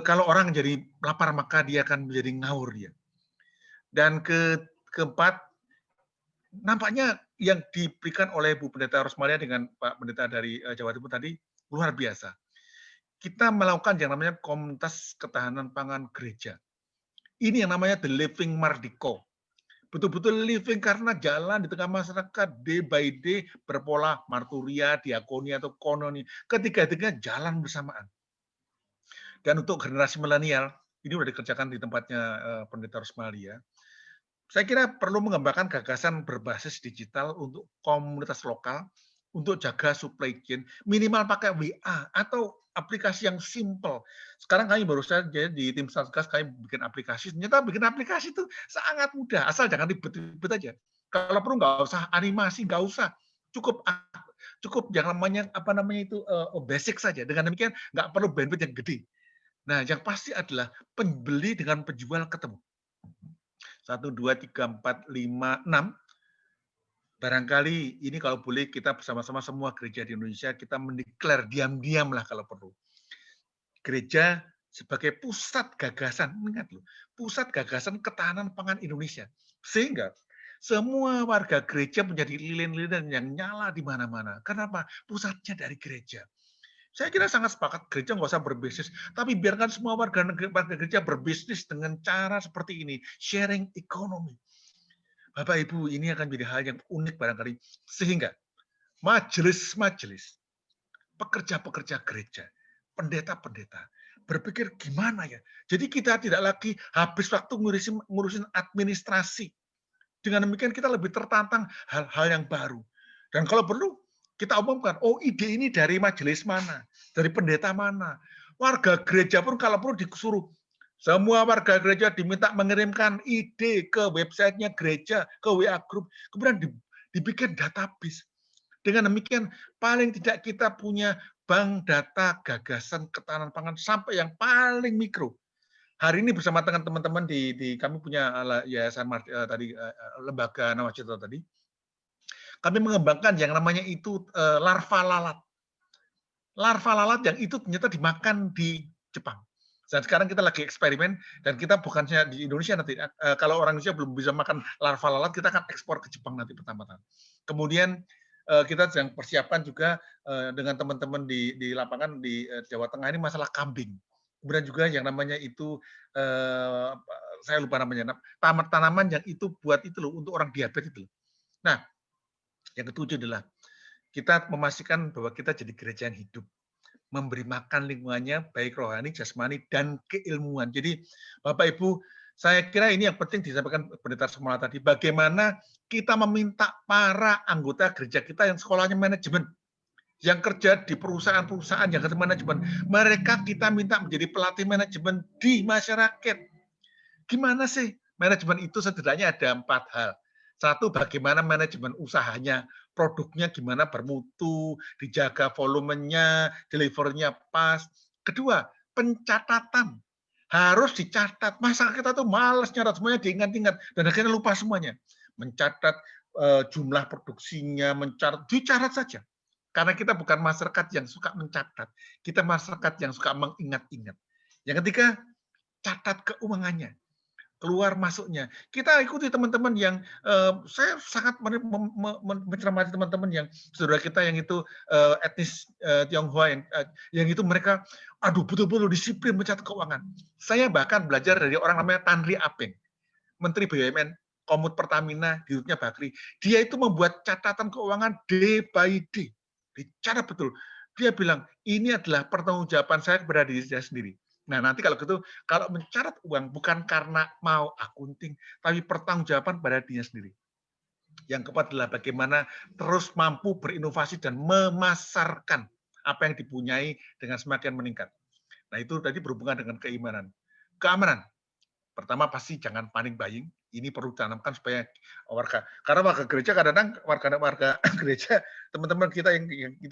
kalau orang jadi lapar maka dia akan menjadi ngawur dia. Dan keempat, nampaknya yang diberikan oleh Bu Pendeta Rosmalia dengan Pak Pendeta dari Jawa Timur tadi luar biasa. Kita melakukan yang namanya komunitas ketahanan pangan gereja. Ini yang namanya the living Mardiko. Betul-betul living karena jalan di tengah masyarakat day by day berpola marturia, diakoni atau kononi. Ketiga-tiganya jalan bersamaan. Dan untuk generasi milenial, ini sudah dikerjakan di tempatnya Pendeta Rosmalia. Saya kira perlu mengembangkan gagasan berbasis digital untuk komunitas lokal, untuk jaga supply chain, minimal pakai WA atau aplikasi yang simple. Sekarang kami baru saja di tim Satgas kami bikin aplikasi. Ternyata bikin aplikasi itu sangat mudah, asal jangan ribet-ribet aja. Kalau perlu nggak usah animasi, nggak usah. Cukup yang namanya basic saja. Dengan demikian nggak perlu bandwidth yang gede. Nah, yang pasti adalah pembeli dengan penjual ketemu. 1, 2, 3, 4, 5, 6. Barangkali ini kalau boleh kita bersama-sama semua gereja di Indonesia, kita mendeklar diam-diam lah kalau perlu. Gereja sebagai pusat gagasan, ingat loh, pusat gagasan ketahanan pangan Indonesia. Sehingga semua warga gereja menjadi lilin-lilin yang nyala di mana-mana. Kenapa? Pusatnya dari gereja. Saya kira sangat sepakat, gereja nggak usah berbisnis, tapi biarkan semua warga gereja berbisnis dengan cara seperti ini, sharing economy. Bapak Ibu, ini akan menjadi hal yang unik barangkali. Sehingga majelis-majelis, pekerja-pekerja gereja, pendeta-pendeta, berpikir gimana ya? Jadi kita tidak lagi habis waktu ngurusin administrasi. Dengan demikian kita lebih tertantang hal-hal yang baru. Dan kalau perlu, kita umumkan, oh ide ini dari majelis mana, dari pendeta mana. Warga gereja pun kalau perlu disuruh, semua warga gereja diminta mengirimkan ide ke websitenya gereja, ke WA group, kemudian dibikin database. Dengan demikian, paling tidak kita punya bank data gagasan ketahanan pangan sampai yang paling mikro. Hari ini bersama dengan teman-teman di kami punya yayasan tadi lembaga Nawacita tadi, kami mengembangkan yang namanya itu larva lalat. Larva lalat yang itu ternyata dimakan di Jepang. Dan sekarang kita lagi eksperimen, dan kita bukannya di Indonesia nanti, kalau orang Indonesia belum bisa makan larva lalat, kita akan ekspor ke Jepang nanti pertama-tama. Kemudian kita sedang persiapkan juga dengan teman-teman di lapangan di Jawa Tengah ini masalah kambing. Kemudian juga yang namanya itu, saya lupa namanya, tanaman yang itu buat itu loh, untuk orang diabetes itu loh. Nah, yang ketujuh adalah kita memastikan bahwa kita jadi gereja yang hidup, memberi makan lingkungannya, baik rohani, jasmani, dan keilmuan. Jadi Bapak Ibu, saya kira ini yang penting disampaikan Pendeta Semula tadi, bagaimana kita meminta para anggota gereja kita yang sekolahnya manajemen, yang kerja di perusahaan-perusahaan yang kerja manajemen, mereka kita minta menjadi pelatih manajemen di masyarakat. Gimana sih? Manajemen itu setidaknya ada 4 hal. 1, bagaimana manajemen usahanya, produknya gimana bermutu, dijaga volumenya, delivernya pas. Kedua, pencatatan. Harus dicatat. Masa kita tuh malas nyatat, semuanya diingat-ingat, dan akhirnya lupa semuanya. Mencatat jumlah produksinya, dicatat saja. Karena kita bukan masyarakat yang suka mencatat. Kita masyarakat yang suka mengingat-ingat. Yang ketiga, catat keuangannya. keluar masuknya. Kita ikuti teman-teman yang saya sangat mencermati teman-teman yang saudara kita yang itu etnis Tionghoa yang itu mereka aduh betul-betul disiplin mencatat keuangan. Saya bahkan belajar dari orang namanya Tanri Apeng, Menteri BUMN Komut Pertamina, dirutnya Bakri. Dia itu membuat catatan keuangan day by day. Dicatat betul. Dia bilang, ini adalah pertanggungjawaban saya kepada diri saya sendiri. Nah, nanti kalau gitu, kalau mencatat uang bukan karena mau akunting, tapi pertanggungjawaban pada dirinya sendiri. Yang keempat adalah bagaimana terus mampu berinovasi dan memasarkan apa yang dipunyai dengan semakin meningkat. Nah, itu tadi berhubungan dengan keimanan. Keamanan. Pertama pasti jangan panik buying. Ini perlu ditanamkan supaya karena warga gereja kadang-kadang warga gereja teman-teman kita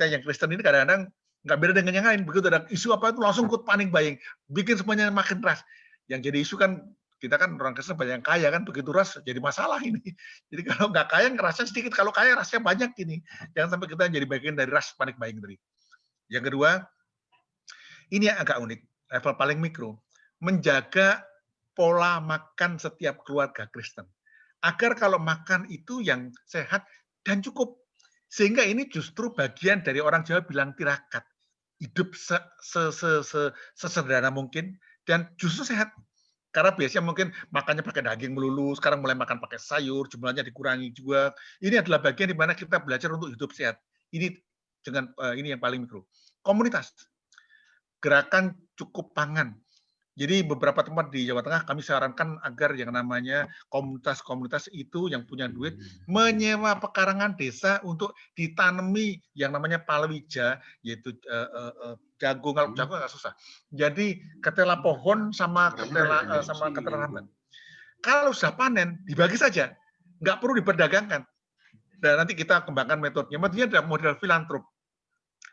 yang Kristen ini kadang-kadang nggak beda dengan yang lain. Begitu ada isu apa itu langsung ikut panik buying, bikin semuanya makin keras. Yang jadi isu kan kita kan orang Kristen banyak yang kaya kan, begitu ras jadi masalah ini. Jadi kalau nggak kaya ngerasa sedikit, kalau kaya rasanya banyak ini. Jangan sampai kita jadi bagian dari ras panik buying tadi. Yang kedua, ini yang agak unik, level paling mikro, menjaga pola makan setiap keluarga Kristen. Agar kalau makan itu yang sehat dan cukup. Sehingga ini justru bagian dari orang Jawa bilang tirakat. Hidup sesederhana mungkin dan justru sehat. Karena biasanya mungkin makannya pakai daging melulu, sekarang mulai makan pakai sayur, jumlahnya dikurangi juga. Ini adalah bagian di mana kita belajar untuk hidup sehat. Ini yang paling mikro. Komunitas. Gerakan cukup pangan. Jadi beberapa tempat di Jawa Tengah kami sarankan agar yang namanya komunitas-komunitas itu yang punya duit menyewa pekarangan desa untuk ditanami yang namanya palawija, yaitu jagung. Kalau jagung nggak susah. Jadi ketela pohon sama ketela rambat. Kalau sudah panen dibagi saja, nggak perlu diperdagangkan. Dan nanti kita kembangkan metodenya. Metodenya adalah model filantrop.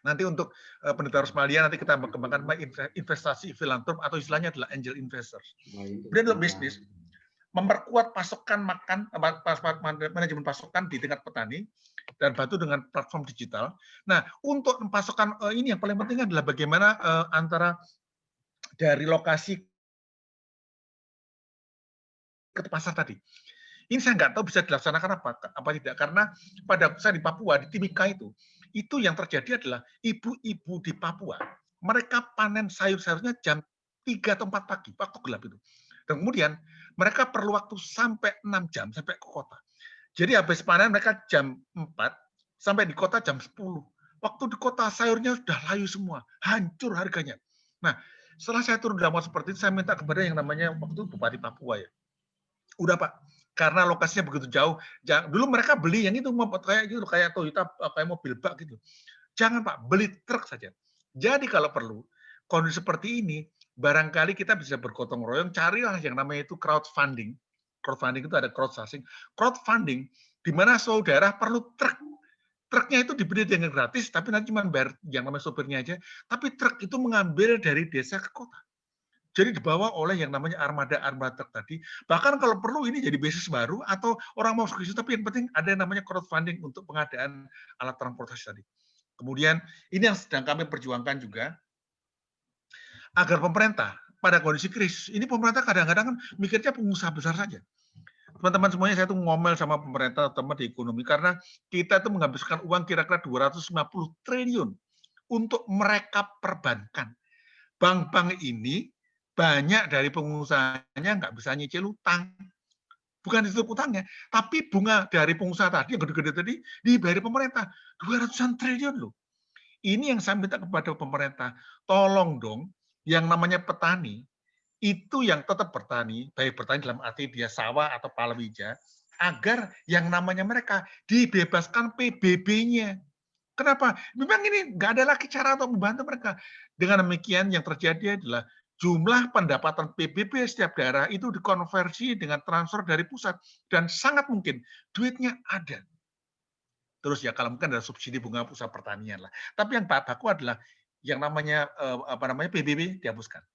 Nanti untuk Pendeta Rosmalia nanti kita mengembangkan investasi filantrop atau istilahnya adalah angel investors. Kemudian untuk bisnis, memperkuat pasokan manajemen pasokan di tingkat petani dan bantu dengan platform digital. Nah, untuk pasokan ini yang paling penting adalah bagaimana antara dari lokasi ke pasar tadi. Ini saya nggak tahu bisa dilaksanakan apa tidak, karena pada saya di Papua, di Timika itu yang terjadi adalah ibu-ibu di Papua, mereka panen sayur-sayurnya jam 3 atau 4 pagi, waktu gelap itu. Dan kemudian mereka perlu waktu sampai 6 jam sampai ke kota. Jadi habis panen mereka jam 4, sampai di kota jam 10. Waktu di kota sayurnya sudah layu semua, hancur harganya. Nah, setelah saya turun dalam seperti itu, saya minta kepada yang namanya waktu Bupati Papua ya. Udah Pak, karena lokasinya begitu jauh. Dulu mereka beli yang itu kayak Toyota, kayak mobil bak gitu. Jangan Pak, beli truk saja. Jadi kalau perlu kondisi seperti ini, barangkali kita bisa bergotong royong, carilah yang namanya itu crowdfunding. Crowdfunding itu ada crowdsourcing. Crowdfunding di mana saudara perlu truk. Truknya itu diberi dengan gratis, tapi nanti cuma bayar yang namanya sopirnya aja. Tapi truk itu mengambil dari desa ke kota. Jadi dibawa oleh yang namanya armada truk tadi. Bahkan kalau perlu ini jadi bisnis baru atau orang mau ke situ, tapi yang penting ada yang namanya crowdfunding untuk pengadaan alat transportasi tadi. Kemudian ini yang sedang kami perjuangkan juga agar pemerintah pada kondisi krisis ini pemerintah kadang-kadang kan mikirnya pengusaha besar saja. Teman-teman semuanya saya tuh ngomel sama pemerintah teman di ekonomi karena kita tuh menghabiskan uang kira-kira 250 triliun untuk mereka perbankan. Bank-bank ini banyak dari pengusahanya nggak bisa nyicil utang. Bukan ditutup utangnya, tapi bunga dari pengusaha tadi yang gede-gede tadi dibayar pemerintah 200-an triliun loh. Ini yang saya minta kepada pemerintah, tolong dong yang namanya petani itu yang tetap bertani, baik bertani dalam arti dia sawah atau palawija, agar yang namanya mereka dibebaskan PBB-nya. Kenapa? Memang ini nggak ada lagi cara untuk membantu mereka. Dengan demikian yang terjadi adalah jumlah pendapatan PBB setiap daerah itu dikonversi dengan transfer dari pusat dan sangat mungkin duitnya ada. Terus ya kalau mungkin ada subsidi bunga usaha pertanian lah. Tapi yang baku adalah yang namanya PBB dihapuskan.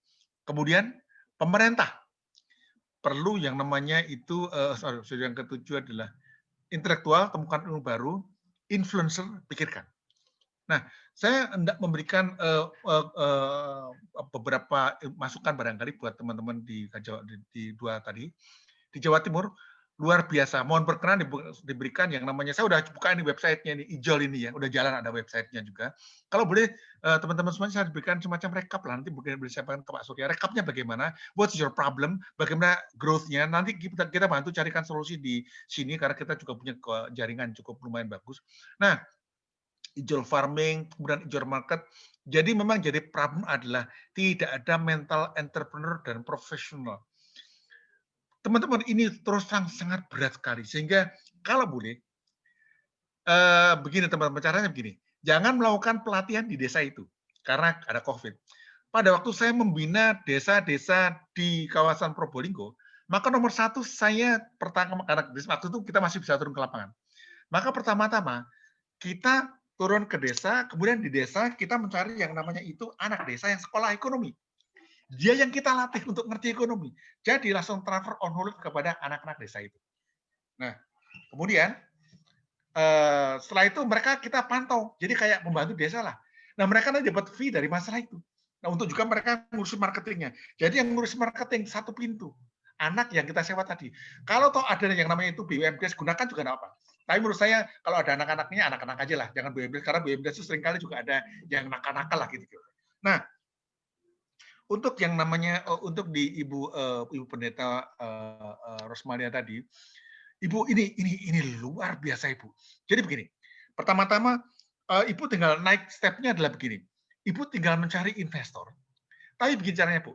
Kemudian pemerintah perlu yang namanya itu yang ketujuh adalah intelektual temukan ilmu baru, influencer pikirkan. Nah, saya hendak memberikan beberapa masukan barangkali buat teman-teman di dua tadi. Di Jawa Timur luar biasa. Mohon berkenan diberikan yang namanya, saya udah buka ini websitenya ini, Ijol ini ya, udah jalan ada websitenya juga. Kalau boleh teman-teman semuanya saya berikan semacam rekap lah, nanti mungkin boleh sampaikan ke Pak Surya. Rekapnya bagaimana, what's your problem, bagaimana growth-nya, nanti kita bantu carikan solusi di sini karena kita juga punya jaringan cukup lumayan bagus. Nah, Ijol farming, kemudian ijol market. Jadi memang jadi problem adalah tidak ada mental entrepreneur dan profesional. Teman-teman, ini terus sangat berat sekali. Sehingga kalau boleh, begini teman-teman, caranya begini. Jangan melakukan pelatihan di desa itu, karena ada COVID. Pada waktu saya membina desa-desa di kawasan Probolinggo, maka nomor satu saya pertama, karena waktu itu kita masih bisa turun ke lapangan. Maka pertama-tama, kita turun ke desa, kemudian di desa kita mencari yang namanya itu anak desa yang sekolah ekonomi. Dia yang kita latih untuk ngerti ekonomi. Jadi langsung transfer on hold kepada anak-anak desa itu. Nah, kemudian setelah itu mereka kita pantau. Jadi kayak membantu desa lah. Nah, mereka nanti dapat fee dari masalah itu. Nah, untuk juga mereka ngurus marketingnya. Jadi yang ngurus marketing satu pintu. Anak yang kita sewa tadi. Kalau toh ada yang namanya itu BUMDes, gunakan juga nggak apa. Tapi menurut saya kalau ada anak-anaknya, anak-anak aja lah. Jangan BUMDes, karena BUMDes itu seringkali juga ada yang nakal-nakal lah gitu. Nah, untuk yang namanya untuk di Ibu Pendeta Rosmalia tadi, Ibu ini luar biasa Ibu. Jadi begini, pertama-tama Ibu tinggal naik stepnya adalah begini. Ibu tinggal mencari investor. Tapi begini caranya Bu.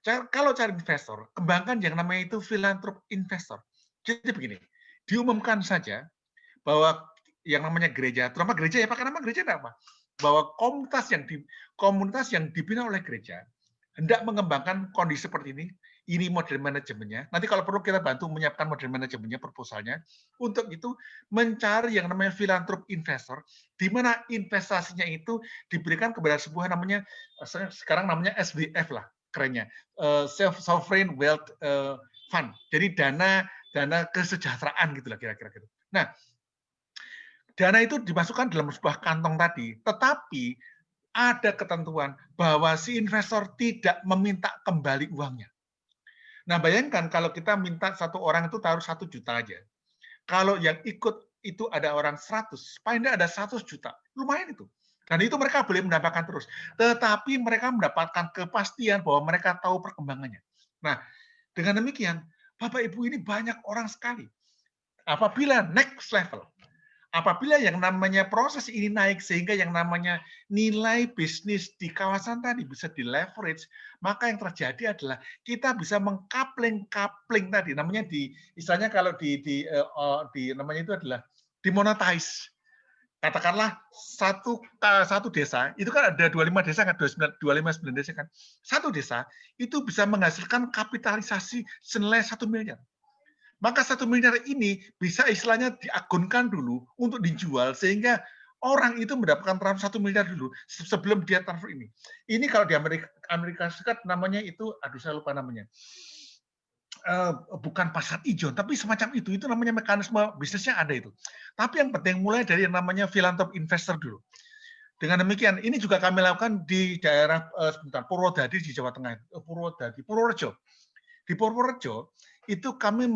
Kalau cari investor, kembangkan yang namanya itu philanthropic investor. Jadi begini, diumumkan saja bahwa yang namanya gereja, terutama gereja ya pakai nama gereja apa? Bahwa komunitas yang dibina oleh gereja hendak mengembangkan kondisi seperti ini model manajemennya. Nanti kalau perlu kita bantu menyiapkan model manajemennya, proposalnya. Untuk itu mencari yang namanya philanthropic investor, di mana investasinya itu diberikan kepada sebuah namanya, sekarang namanya SWF lah, kerennya, Sovereign Wealth Fund. Jadi dana kesejahteraan gitulah kira-kira gitu. Nah, dana itu dimasukkan dalam sebuah kantong tadi, tetapi ada ketentuan bahwa si investor tidak meminta kembali uangnya. Nah, bayangkan kalau kita minta satu orang itu taruh 1 juta aja. Kalau yang ikut itu ada orang 100, paling tidak ada 100 juta. Lumayan itu. Dan itu mereka boleh mendapatkan terus. Tetapi mereka mendapatkan kepastian bahwa mereka tahu perkembangannya. Nah, dengan demikian, Bapak Ibu ini banyak orang sekali. Apabila next level, apabila yang namanya proses ini naik sehingga yang namanya nilai bisnis di kawasan tadi bisa di leverage, maka yang terjadi adalah kita bisa mengkapling tadi, namanya istilahnya kalau di namanya itu adalah dimonetize. Katakanlah satu desa itu kan ada 25 desa kan, 25 desa kan. Satu desa itu bisa menghasilkan kapitalisasi senilai 1 miliar. Maka 1 miliar ini bisa istilahnya diagunkan dulu untuk dijual sehingga orang itu mendapatkan transfer 1 miliar dulu sebelum dia transfer ini. Ini kalau di Amerika Serikat namanya itu, aduh saya lupa namanya. Bukan pasar hijau, tapi semacam itu namanya mekanisme bisnisnya ada itu. Tapi yang penting mulai dari yang namanya philanthropic investor dulu. Dengan demikian, ini juga kami lakukan di daerah Purwodadi di Jawa Tengah, Purworejo. Di Purworejo itu kami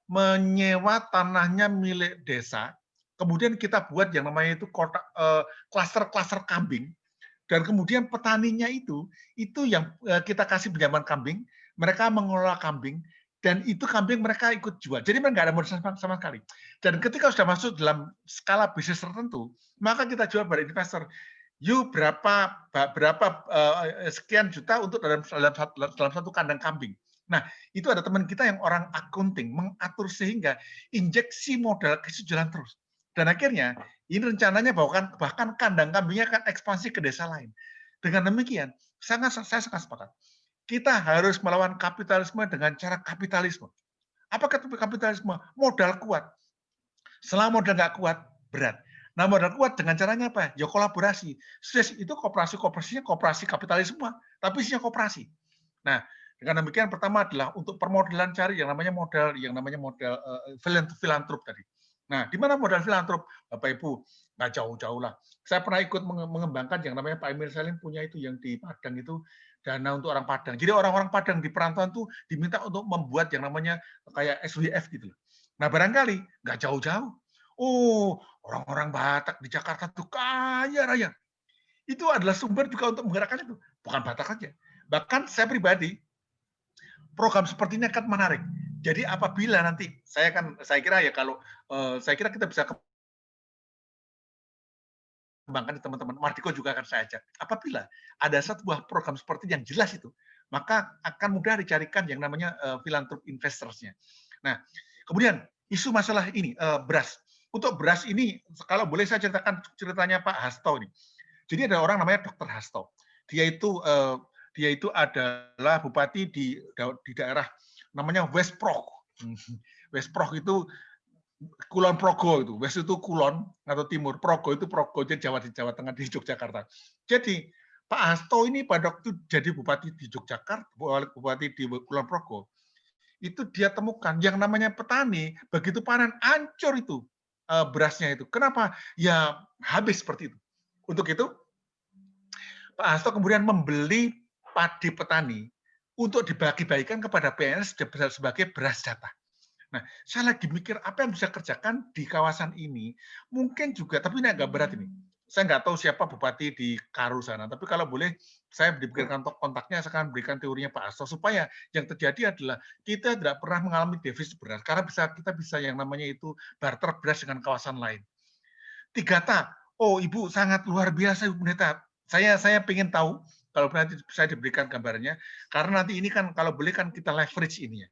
menyewa tanahnya milik desa, kemudian kita buat yang namanya itu klaster-klaster kambing, dan kemudian petaninya itu yang kita kasih pinjaman kambing, mereka mengelola kambing, dan itu kambing mereka ikut jual. Jadi mereka nggak ada modal sama sekali. Dan ketika sudah masuk dalam skala bisnis tertentu, maka kita jual pada investor. Yuk berapa sekian juta untuk dalam satu kandang kambing. Nah, itu ada teman kita yang orang accounting mengatur sehingga injeksi modal ke jalan terus. Dan akhirnya ini rencananya bahkan kandang kambingnya akan ekspansi ke desa lain. Dengan demikian, saya sangat sepakat. Kita harus melawan kapitalisme dengan cara kapitalisme. Apa kapitalisme? Modal kuat. Selama modal nggak kuat, berat. Nah, modal kuat dengan caranya apa? Ya kolaborasi. Itu kooperasinya koperasi kapitalis semua, tapi isinya kooperasi. Nah, dengan demikian pertama adalah untuk permodalan cari yang namanya modal filanthrop tadi. Nah, di mana modal filantrop, Bapak Ibu? nggak jauh-jauh lah. Saya pernah ikut mengembangkan yang namanya Pak Emil Salim punya itu yang di Padang itu, dana untuk orang Padang. Jadi orang-orang Padang di perantauan tuh diminta untuk membuat yang namanya kayak SWF gitu. Nah barangkali nggak jauh-jauh. Oh, orang-orang Batak di Jakarta tuh kaya raya. Itu adalah sumber juga untuk menggerakkan itu. Bukan Batak saja. Bahkan saya pribadi, program seperti ini akan menarik. Jadi apabila nanti saya kira ya kalau saya kira kita bisa kembangkan di teman-teman. Mardiko juga akan saya ajak. Apabila ada sebuah program seperti yang jelas itu, maka akan mudah dicarikan yang namanya philanthropic investors-nya. Nah, kemudian isu masalah ini beras. Untuk beras ini, kalau boleh saya ceritakan ceritanya Pak Hasto ini. Jadi ada orang namanya Dr. Hasto. Dia itu adalah bupati di daerah namanya West Prok. West Prok itu Kulon Progo itu. West itu Kulon atau Timur. Progo itu Progo, jadi Jawa Tengah di Yogyakarta. Jadi Pak Hasto ini pada waktu jadi bupati di Yogyakarta, bupati di Kulon Progo, itu dia temukan yang namanya petani begitu panen hancur itu berasnya itu. Kenapa? Ya habis seperti itu. Untuk itu Pak Hasto kemudian membeli padi petani untuk dibagi-bagikan kepada PNS sebagai beras jatah. Nah, saya lagi mikir apa yang bisa kerjakan di kawasan ini. Mungkin juga, tapi ini agak berat ini. Saya nggak tahu siapa bupati di Karu sana, tapi kalau boleh saya diberikan kontaknya, saya akan berikan teorinya Pak Hasto supaya yang terjadi adalah kita tidak pernah mengalami defisit beras karena kita bisa yang namanya itu barter beras dengan kawasan lain. 3T, oh Ibu sangat luar biasa Ibu Pendeta. Saya ingin tahu kalau nanti saya diberikan gambarnya, karena nanti ini kan kalau boleh kan kita leverage ini ya.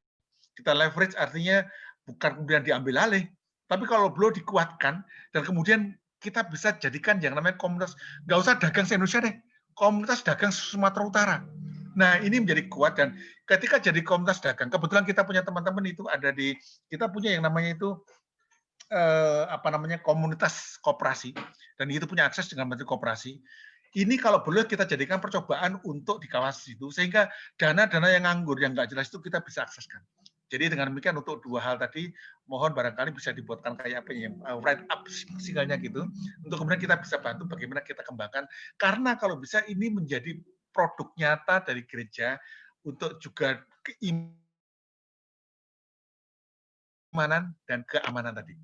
Kita leverage artinya bukan kemudian diambil alih, tapi kalau belum dikuatkan dan kemudian kita bisa jadikan yang namanya komunitas, nggak usah dagang se-Indonesia deh, komunitas dagang Sumatera Utara. Nah ini menjadi kuat dan ketika jadi komunitas dagang, kebetulan kita punya teman-teman itu ada di, kita punya yang namanya itu komunitas koperasi dan itu punya akses dengan Menteri Koperasi. Ini kalau boleh kita jadikan percobaan untuk di kawasan itu sehingga dana-dana yang nganggur yang nggak jelas itu kita bisa akseskan. Jadi dengan demikian untuk dua hal tadi, mohon barangkali bisa dibuatkan kayak apa ya, write up sigalnya gitu, untuk kemudian kita bisa bantu bagaimana kita kembangkan. Karena kalau bisa ini menjadi produk nyata dari gereja untuk juga keimanan dan keamanan tadi.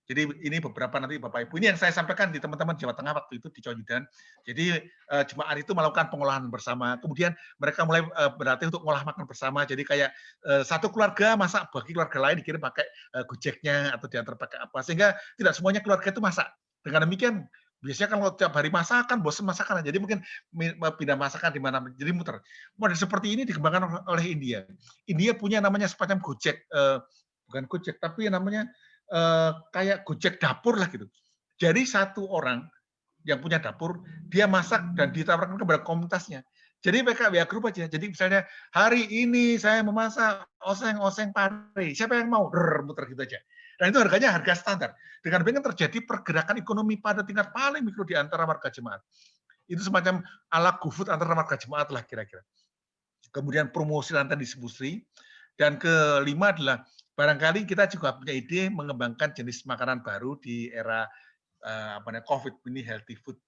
Jadi ini beberapa nanti Bapak Ibu, ini yang saya sampaikan di teman-teman Jawa Tengah waktu itu di Coyudan. Jadi jemaat itu melakukan pengolahan bersama, kemudian mereka mulai berlatih untuk mengolah makan bersama. Jadi kayak satu keluarga masak bagi keluarga lain dikirim pakai Gojeknya atau diantar pakai apa, sehingga tidak semuanya keluarga itu masak. Dengan demikian biasanya kan kalau tiap hari masakan, bosan masakan, jadi mungkin pindah masakan di mana, jadi muter. Model seperti ini dikembangkan oleh India. India punya namanya semacam Gojek, bukan Gojek, tapi namanya kayak Gojek dapur lah gitu. Jadi satu orang yang punya dapur, dia masak dan ditawarkan kepada komunitasnya. Jadi mereka WA grup aja. Jadi misalnya hari ini saya memasak oseng-oseng pare. Siapa yang mau? Muter gitu aja. Dan itu harganya harga standar. Dengan demikian terjadi pergerakan ekonomi pada tingkat paling mikro di antara warga jemaat. Itu semacam ala GoFood antara warga jemaat lah kira-kira. Kemudian promosi lantai distribusi. Dan kelima adalah barangkali kita juga punya ide mengembangkan jenis makanan baru di era COVID ini, healthy food.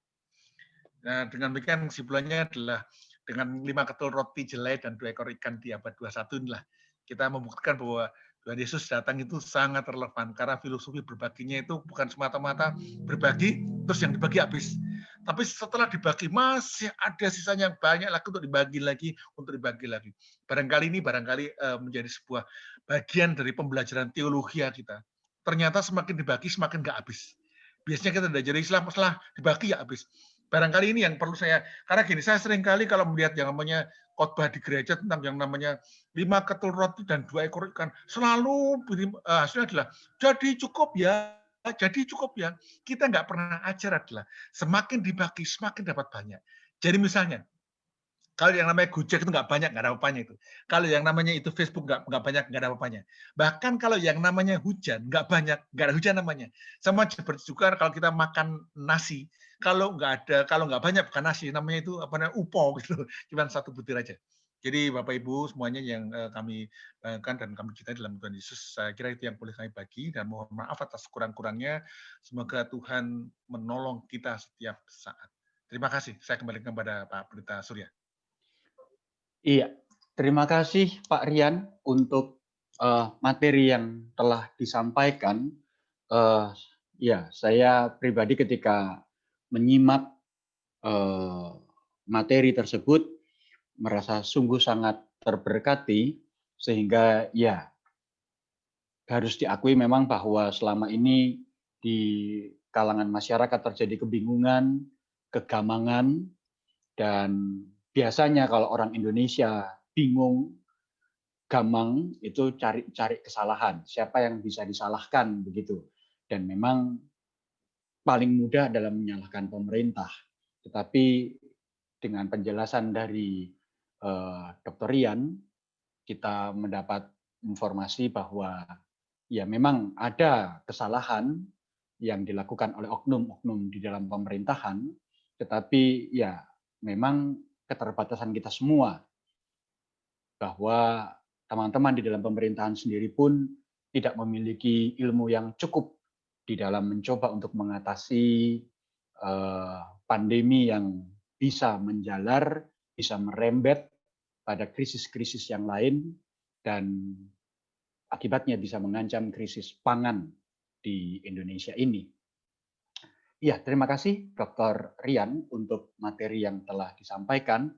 Nah, dengan demikian kesimpulannya adalah dengan 5 ketul roti jelai dan 2 ekor ikan di abad 21 inilah kita membuktikan bahwa Tuhan Yesus datang itu sangat relevan karena filosofi berbaginya itu bukan semata-mata berbagi terus yang dibagi habis. Tapi setelah dibagi masih ada sisanya yang banyak lagi untuk dibagi lagi, untuk dibagi lagi. Barangkali ini menjadi sebuah bagian dari pembelajaran teologi kita. Ternyata semakin dibagi semakin nggak habis. Biasanya kita udah jadi Islam setelah dibagi ya habis. Barangkali ini yang perlu saya, karena gini, saya sering kali kalau melihat yang namanya khotbah di gereja tentang yang namanya 5 ketul roti dan 2 ekor ikan, selalu hasilnya adalah jadi cukup ya. Kita nggak pernah ajar adalah semakin dibagi semakin dapat banyak. Jadi misalnya kalau yang namanya Gojek itu nggak banyak, nggak ada apa-apanya itu. Kalau yang namanya itu Facebook nggak banyak, nggak ada apa-apanya. Bahkan kalau yang namanya hujan nggak banyak, nggak ada hujan namanya. Sama seperti juga kalau kita makan nasi, kalau nggak banyak bukan nasi, namanya itu apa namanya upo gitu, cuma satu butir aja. Jadi Bapak Ibu semuanya yang kami banggakan dan kami cintai dalam Tuhan Yesus, saya kira itu yang boleh kami bagi dan mohon maaf atas kurang-kurangnya. Semoga Tuhan menolong kita setiap saat. Terima kasih. Saya kembalikan kepada Pak Pendeta Surya. Iya, terima kasih Pak Rian untuk materi yang telah disampaikan. Ya, saya pribadi ketika menyimak materi tersebut merasa sungguh sangat terberkati, sehingga ya harus diakui memang bahwa selama ini di kalangan masyarakat terjadi kebingungan, kegamangan, dan biasanya kalau orang Indonesia bingung, gamang, itu cari kesalahan. Siapa yang bisa disalahkan begitu. Dan memang paling mudah dalam menyalahkan pemerintah. Tetapi dengan penjelasan dari Dr. Rian, kita mendapat informasi bahwa ya memang ada kesalahan yang dilakukan oleh oknum-oknum di dalam pemerintahan, tetapi ya memang keterbatasan kita semua, bahwa teman-teman di dalam pemerintahan sendiri pun tidak memiliki ilmu yang cukup di dalam mencoba untuk mengatasi pandemi yang bisa menjalar, bisa merembet pada krisis-krisis yang lain, dan akibatnya bisa mengancam krisis pangan di Indonesia ini. Ya, terima kasih Dr. Rian untuk materi yang telah disampaikan.